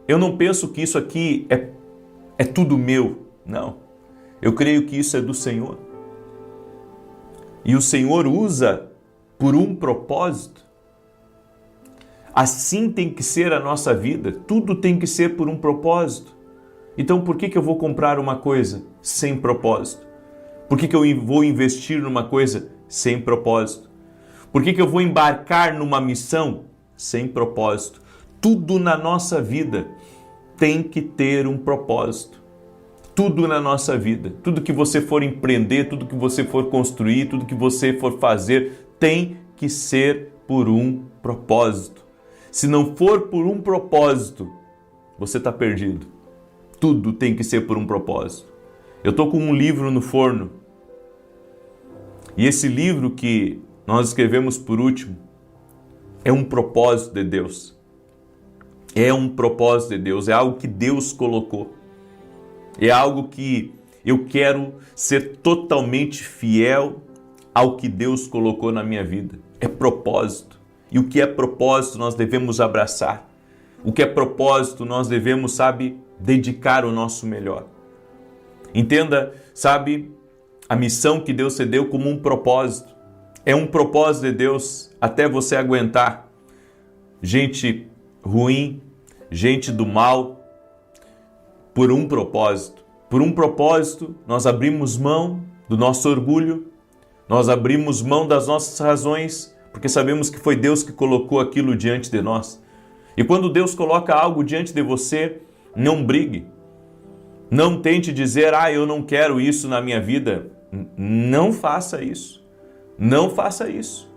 eu não penso que isso aqui é tudo meu, não. Eu creio que isso é do Senhor. E o Senhor usa por um propósito. Assim tem que ser a nossa vida, tudo tem que ser por um propósito. Então por que eu vou comprar uma coisa sem propósito? Por que eu vou investir numa coisa sem propósito? Por que eu vou embarcar numa missão sem propósito? Tudo na nossa vida tem que ter um propósito. Tudo na nossa vida, tudo que você for empreender, tudo que você for construir, tudo que você for fazer, tem que ser por um propósito. Se não for por um propósito, você está perdido. Tudo tem que ser por um propósito. Eu estou com um livro no forno. E esse livro que nós escrevemos por último é um propósito de Deus. É um propósito de Deus, é algo que Deus colocou. É algo que eu quero ser totalmente fiel ao que Deus colocou na minha vida. É propósito. E o que é propósito nós devemos abraçar. O que é propósito nós devemos, dedicar o nosso melhor. Entenda, a missão que Deus te deu como um propósito. É um propósito de Deus até você aguentar gente ruim, gente do mal, por um propósito. Por um propósito, nós abrimos mão do nosso orgulho, nós abrimos mão das nossas razões, porque sabemos que foi Deus que colocou aquilo diante de nós. E quando Deus coloca algo diante de você, não brigue. Não tente dizer, eu não quero isso na minha vida. Não faça isso. Não faça isso.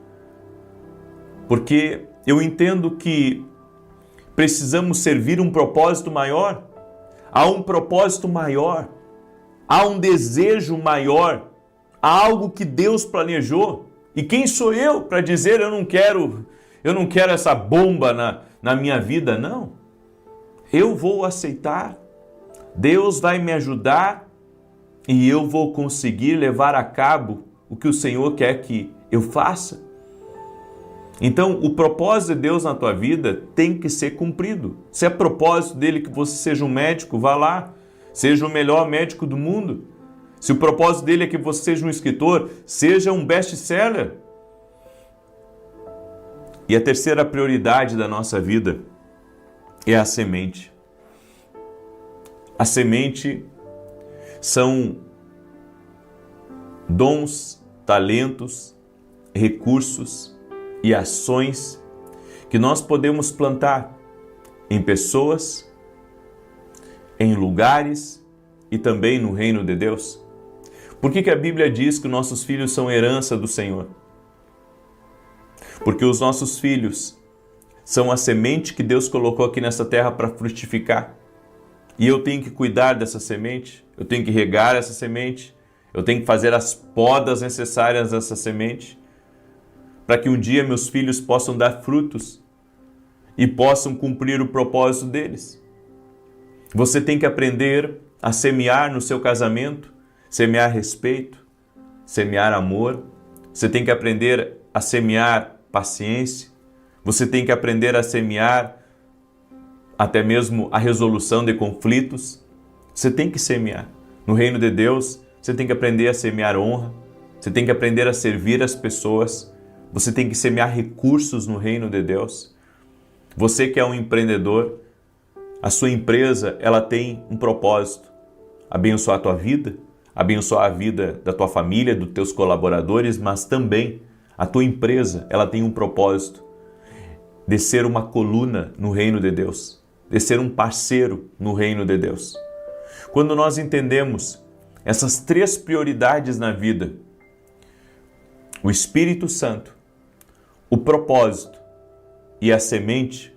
Porque eu entendo que precisamos servir um propósito maior. Há um propósito maior. Há um desejo maior. Há algo que Deus planejou. E quem sou eu para dizer eu não quero essa bomba na minha vida? Não. Eu vou aceitar. Deus vai me ajudar e eu vou conseguir levar a cabo o que o Senhor quer que eu faça. Então, o propósito de Deus na tua vida tem que ser cumprido. Se é propósito dele que você seja um médico, vá lá. Seja o melhor médico do mundo. Se o propósito dele é que você seja um escritor, seja um best-seller. E a terceira prioridade da nossa vida é a semente. A semente são dons, talentos, recursos e ações que nós podemos plantar em pessoas, em lugares e também no reino de Deus. Por que a Bíblia diz que nossos filhos são herança do Senhor? Porque os nossos filhos são a semente que Deus colocou aqui nessa terra para frutificar. E eu tenho que cuidar dessa semente, eu tenho que regar essa semente, eu tenho que fazer as podas necessárias dessa semente, para que um dia meus filhos possam dar frutos e possam cumprir o propósito deles. Você tem que aprender a semear no seu casamento, semear respeito, semear amor. Você tem que aprender a semear paciência. Você tem que aprender a semear até mesmo a resolução de conflitos. Você tem que semear. No reino de Deus, você tem que aprender a semear honra. Você tem que aprender a servir as pessoas. Você tem que semear recursos no reino de Deus. Você que é um empreendedor, a sua empresa, ela tem um propósito: abençoar a tua vida, abençoar a vida da tua família, dos teus colaboradores, mas também a tua empresa, ela tem um propósito de ser uma coluna no reino de Deus, de ser um parceiro no reino de Deus. Quando nós entendemos essas 3 prioridades na vida, o Espírito Santo, o propósito e a semente,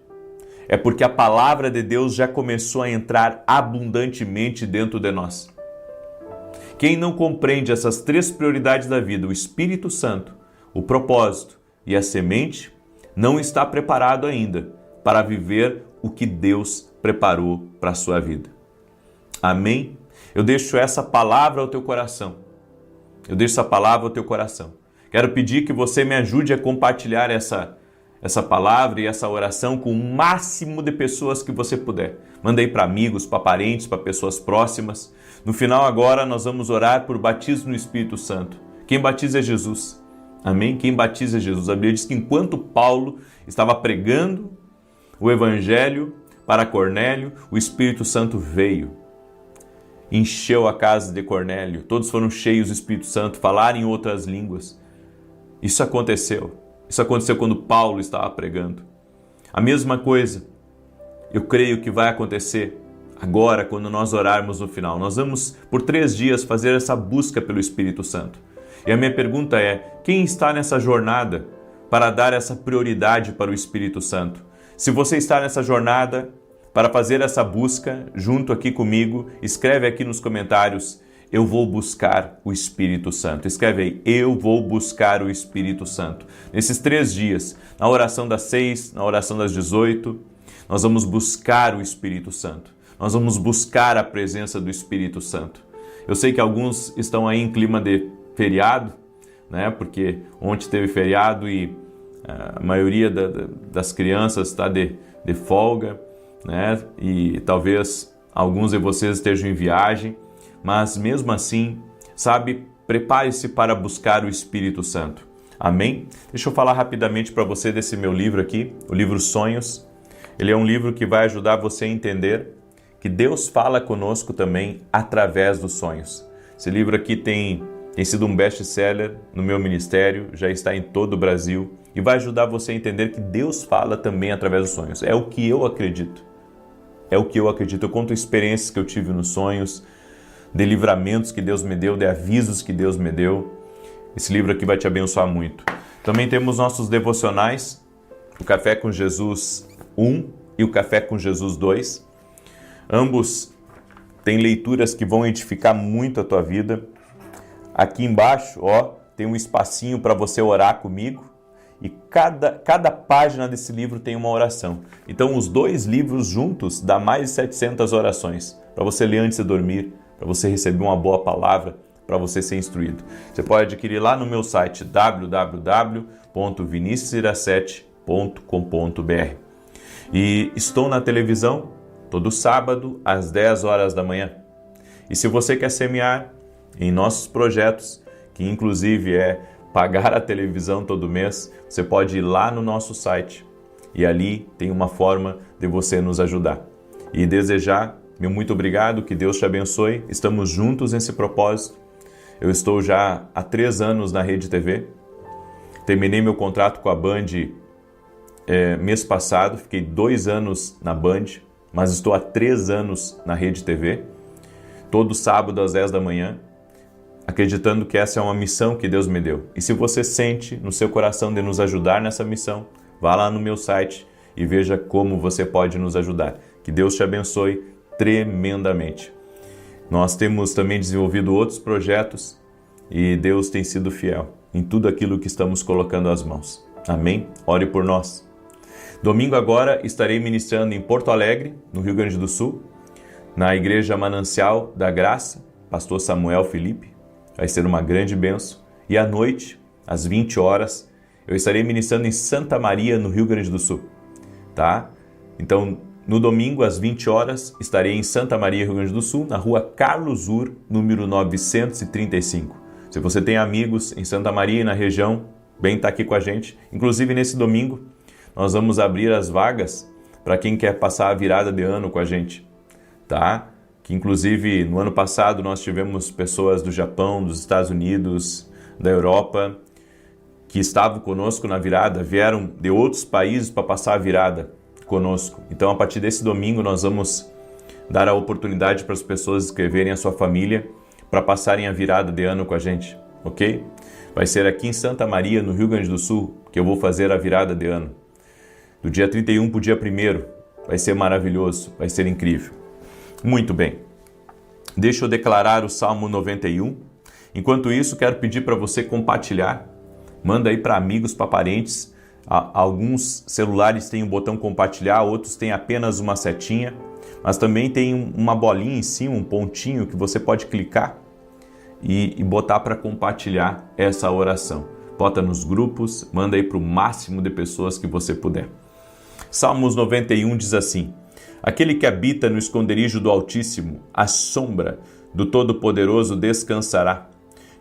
é porque a palavra de Deus já começou a entrar abundantemente dentro de nós. Quem não compreende essas 3 prioridades da vida, o Espírito Santo, o propósito e a semente, não está preparado ainda para viver o que Deus preparou para a sua vida. Amém? Eu deixo essa palavra ao teu coração. Eu deixo essa palavra ao teu coração. Quero pedir que você me ajude a compartilhar essa palavra e essa oração com o máximo de pessoas que você puder. Manda aí para amigos, para parentes, para pessoas próximas. No final agora nós vamos orar por batismo no Espírito Santo. Quem batiza é Jesus. Amém? Quem batiza é Jesus. A Bíblia diz que enquanto Paulo estava pregando o Evangelho para Cornélio, o Espírito Santo veio. Encheu a casa de Cornélio. Todos foram cheios do Espírito Santo, falaram em outras línguas. Isso aconteceu. Isso aconteceu quando Paulo estava pregando. A mesma coisa, eu creio que vai acontecer agora, quando nós orarmos no final. Nós vamos, por 3 dias, fazer essa busca pelo Espírito Santo. E a minha pergunta é: quem está nessa jornada para dar essa prioridade para o Espírito Santo? Se você está nessa jornada para fazer essa busca junto aqui comigo, escreve aqui nos comentários: eu vou buscar o Espírito Santo. Escreve aí: eu vou buscar o Espírito Santo. Nesses 3 dias, na oração das 6, na oração das 18, nós vamos buscar o Espírito Santo. Nós vamos buscar a presença do Espírito Santo. Eu sei que alguns estão aí em clima de feriado, né? Porque ontem teve feriado e a maioria das crianças está de folga, né? E talvez alguns de vocês estejam em viagem. Mas mesmo assim, sabe, prepare-se para buscar o Espírito Santo. Amém? Deixa eu falar rapidamente para você desse meu livro aqui, o livro Sonhos. Ele é um livro que vai ajudar você a entender que Deus fala conosco também através dos sonhos. Esse livro aqui tem sido um best-seller no meu ministério, já está em todo o Brasil e vai ajudar você a entender que Deus fala também através dos sonhos. É o que eu acredito. É o que eu acredito. Eu conto experiências que eu tive nos sonhos, de livramentos que Deus me deu, de avisos que Deus me deu. Esse livro aqui vai te abençoar muito. Também temos nossos devocionais, o Café com Jesus 1 e o Café com Jesus 2. Ambos têm leituras que vão edificar muito a tua vida. Aqui embaixo, ó, tem um espacinho para você orar comigo. E cada página desse livro tem uma oração. Então, os 2 livros juntos dá mais de 700 orações para você ler antes de dormir, para você receber uma boa palavra, para você ser instruído. Você pode adquirir lá no meu site www.viniciusiracete.com.br. E estou na televisão todo sábado às 10 horas da manhã. E se você quer semear em nossos projetos, que inclusive é pagar a televisão todo mês, você pode ir lá no nosso site e ali tem uma forma de você nos ajudar. E desejar meu muito obrigado, que Deus te abençoe. Estamos juntos nesse propósito. Eu estou já há 3 anos na Rede TV, Terminei meu contrato com a Band mês passado, fiquei 2 anos na Band, mas estou há 3 anos na Rede TV, todo sábado às 10 da manhã, acreditando que essa é uma missão que Deus me deu. E se você sente no seu coração de nos ajudar nessa missão, vá lá no meu site e veja como você pode nos ajudar. Que Deus te abençoe tremendamente. Nós temos também desenvolvido outros projetos e Deus tem sido fiel em tudo aquilo que estamos colocando às mãos. Amém? Ore por nós. Domingo agora estarei ministrando em Porto Alegre, no Rio Grande do Sul, na Igreja Manancial da Graça, pastor Samuel Felipe. Vai ser uma grande bênção. E à noite, às 20 horas, eu estarei ministrando em Santa Maria, no Rio Grande do Sul. Tá? Então, no domingo, às 20 horas, estarei em Santa Maria, Rio Grande do Sul, na rua Carlos Ur, número 935. Se você tem amigos em Santa Maria e na região, bem estar aqui com a gente. Inclusive, nesse domingo, nós vamos abrir as vagas para quem quer passar a virada de ano com a gente. Tá? Que inclusive no ano passado nós tivemos pessoas do Japão, dos Estados Unidos, da Europa, que estavam conosco na virada, vieram de outros países para passar a virada conosco. Então, a partir desse domingo, nós vamos dar a oportunidade para as pessoas escreverem a sua família para passarem a virada de ano com a gente, ok? Vai ser aqui em Santa Maria, no Rio Grande do Sul, que eu vou fazer a virada de ano. Do dia 31 para o dia 1º. Vai ser maravilhoso, vai ser incrível. Muito bem. Deixa eu declarar o Salmo 91. Enquanto isso, quero pedir para você compartilhar. Manda aí para amigos, para parentes. Alguns celulares têm o botão compartilhar, outros têm apenas uma setinha. Mas também tem uma bolinha em cima, um pontinho que você pode clicar e botar para compartilhar essa oração. Bota nos grupos, manda aí para o máximo de pessoas que você puder. Salmos 91 diz assim: aquele que habita no esconderijo do Altíssimo, à sombra do Todo-Poderoso descansará.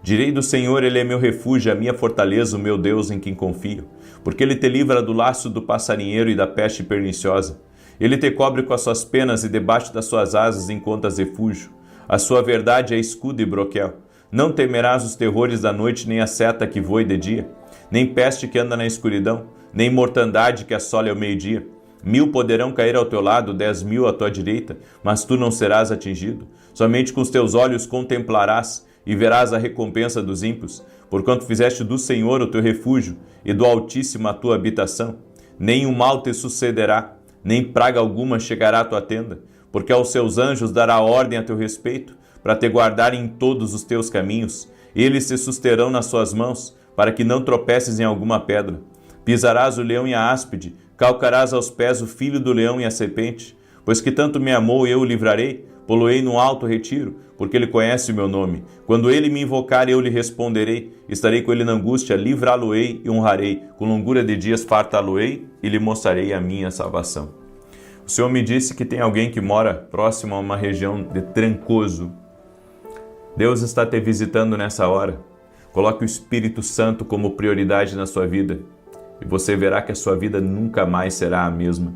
Direi do Senhor, Ele é meu refúgio, a minha fortaleza, o meu Deus em quem confio. Porque Ele te livra do laço do passarinheiro e da peste perniciosa. Ele te cobre com as suas penas e debaixo das suas asas encontras refúgio. A sua verdade é escudo e broquel. Não temerás os terrores da noite, nem a seta que voe de dia, nem peste que anda na escuridão, nem mortandade que assole ao meio-dia. 1000 poderão cair ao teu lado, 10.000 à tua direita, mas tu não serás atingido. Somente com os teus olhos contemplarás e verás a recompensa dos ímpios, porquanto fizeste do Senhor o teu refúgio e do Altíssimo a tua habitação. Nenhum mal te sucederá, nem praga alguma chegará à tua tenda, porque aos seus anjos dará ordem a teu respeito, para te guardarem em todos os teus caminhos. Eles te susterão nas suas mãos, para que não tropeces em alguma pedra. Pisarás o leão e a áspide, calcarás aos pés o filho do leão e a serpente. Pois que tanto me amou, eu o livrarei, poloei num alto retiro, porque ele conhece o meu nome. Quando ele me invocar, eu lhe responderei. Estarei com ele na angústia, livrá-lo-ei e honrarei. Com longura de dias fartá-lo-ei e lhe mostrarei a minha salvação. O Senhor me disse que tem alguém que mora próximo a uma região de Trancoso. Deus está te visitando nessa hora. Coloque o Espírito Santo como prioridade na sua vida e você verá que a sua vida nunca mais será a mesma.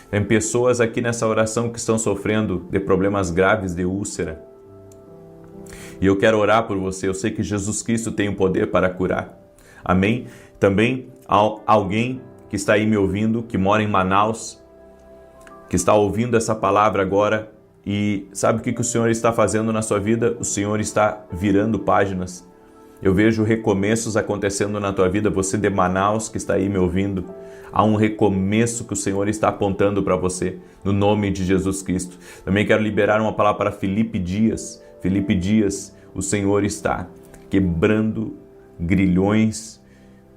Tem pessoas aqui nessa oração que estão sofrendo de problemas graves de úlcera. E eu quero orar por você. Eu sei que Jesus Cristo tem o poder para curar. Amém? Também alguém que está aí me ouvindo, que mora em Manaus, que está ouvindo essa palavra agora e sabe o que o Senhor está fazendo na sua vida? O Senhor está virando páginas. Eu vejo recomeços acontecendo na tua vida. Você de Manaus que está aí me ouvindo, há um recomeço que o Senhor está apontando para você, no nome de Jesus Cristo. Também quero liberar uma palavra para Felipe Dias. Felipe Dias, o Senhor está quebrando grilhões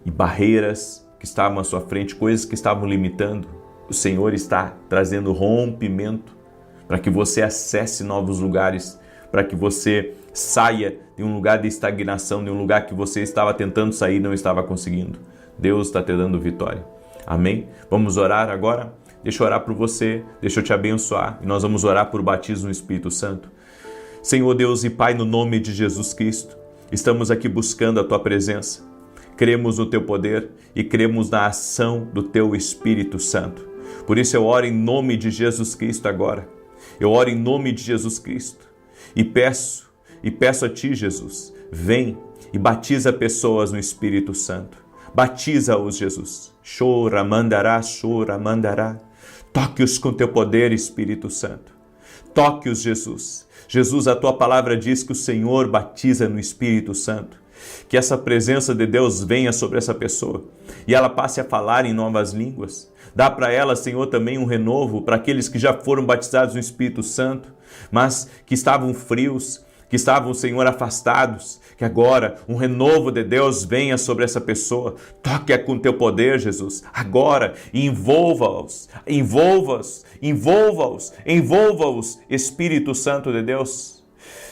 e barreiras que estavam à sua frente, coisas que estavam limitando. O Senhor está trazendo rompimento para que você acesse novos lugares, para que você saia de um lugar de estagnação, de um lugar que você estava tentando sair e não estava conseguindo. Deus está te dando vitória. Amém? Vamos orar agora? Deixa eu orar por você, deixa eu te abençoar e nós vamos orar por batismo no Espírito Santo. Senhor Deus e Pai, no nome de Jesus Cristo, estamos aqui buscando a Tua presença. Cremos no Teu poder e cremos na ação do Teu Espírito Santo. Por isso eu oro em nome de Jesus Cristo agora. Eu oro em nome de Jesus Cristo e peço a Ti, Jesus, vem e batiza pessoas no Espírito Santo. Batiza-os, Jesus. Choramandará, choramandará. Toque-os com teu poder, Espírito Santo. Toque-os, Jesus. Jesus, a tua palavra diz que o Senhor batiza no Espírito Santo. Que essa presença de Deus venha sobre essa pessoa e ela passe a falar em novas línguas. Dá para ela, Senhor, também um renovo para aqueles que já foram batizados no Espírito Santo, mas que estavam frios, que estavam, Senhor, afastados. Que agora um renovo de Deus venha sobre essa pessoa. Toque-a com teu poder, Jesus. Agora, envolva-os, envolva-os, envolva-os, envolva-os, Espírito Santo de Deus.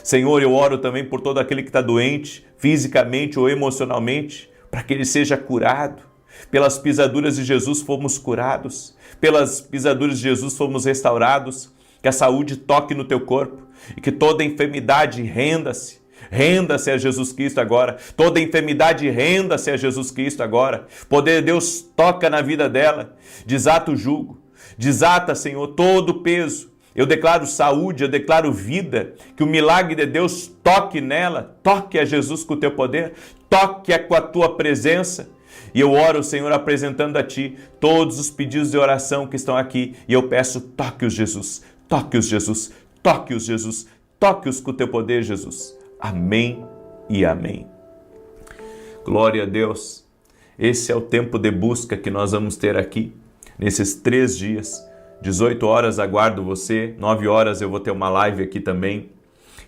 Senhor, eu oro também por todo aquele que está doente, fisicamente ou emocionalmente, para que ele seja curado. Pelas pisaduras de Jesus fomos curados, pelas pisaduras de Jesus fomos restaurados. Que a saúde toque no teu corpo e que toda enfermidade renda-se. Renda-se a Jesus Cristo agora. Toda enfermidade renda-se a Jesus Cristo agora. Poder de Deus toca na vida dela. Desata o jugo. Desata, Senhor, todo o peso. Eu declaro saúde, eu declaro vida. Que o milagre de Deus toque nela. Toque a Jesus com o teu poder. Toque-a com a tua presença. E eu oro, Senhor, apresentando a Ti todos os pedidos de oração que estão aqui. E eu peço, toque-os, Jesus. Toque-os, Jesus. Toque-os, Jesus. Toque-os com o teu poder, Jesus. Amém e amém. Glória a Deus. Esse é o tempo de busca que nós vamos ter aqui, nesses 3 dias. 18 horas aguardo você, 9 horas eu vou ter uma live aqui também.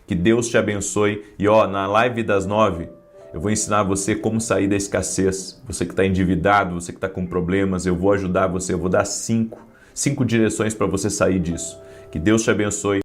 Que Deus te abençoe. E na live das 9, eu vou ensinar você como sair da escassez. Você que está endividado, você que está com problemas, eu vou ajudar você. Eu vou dar 5 direções para você sair disso. Que Deus te abençoe.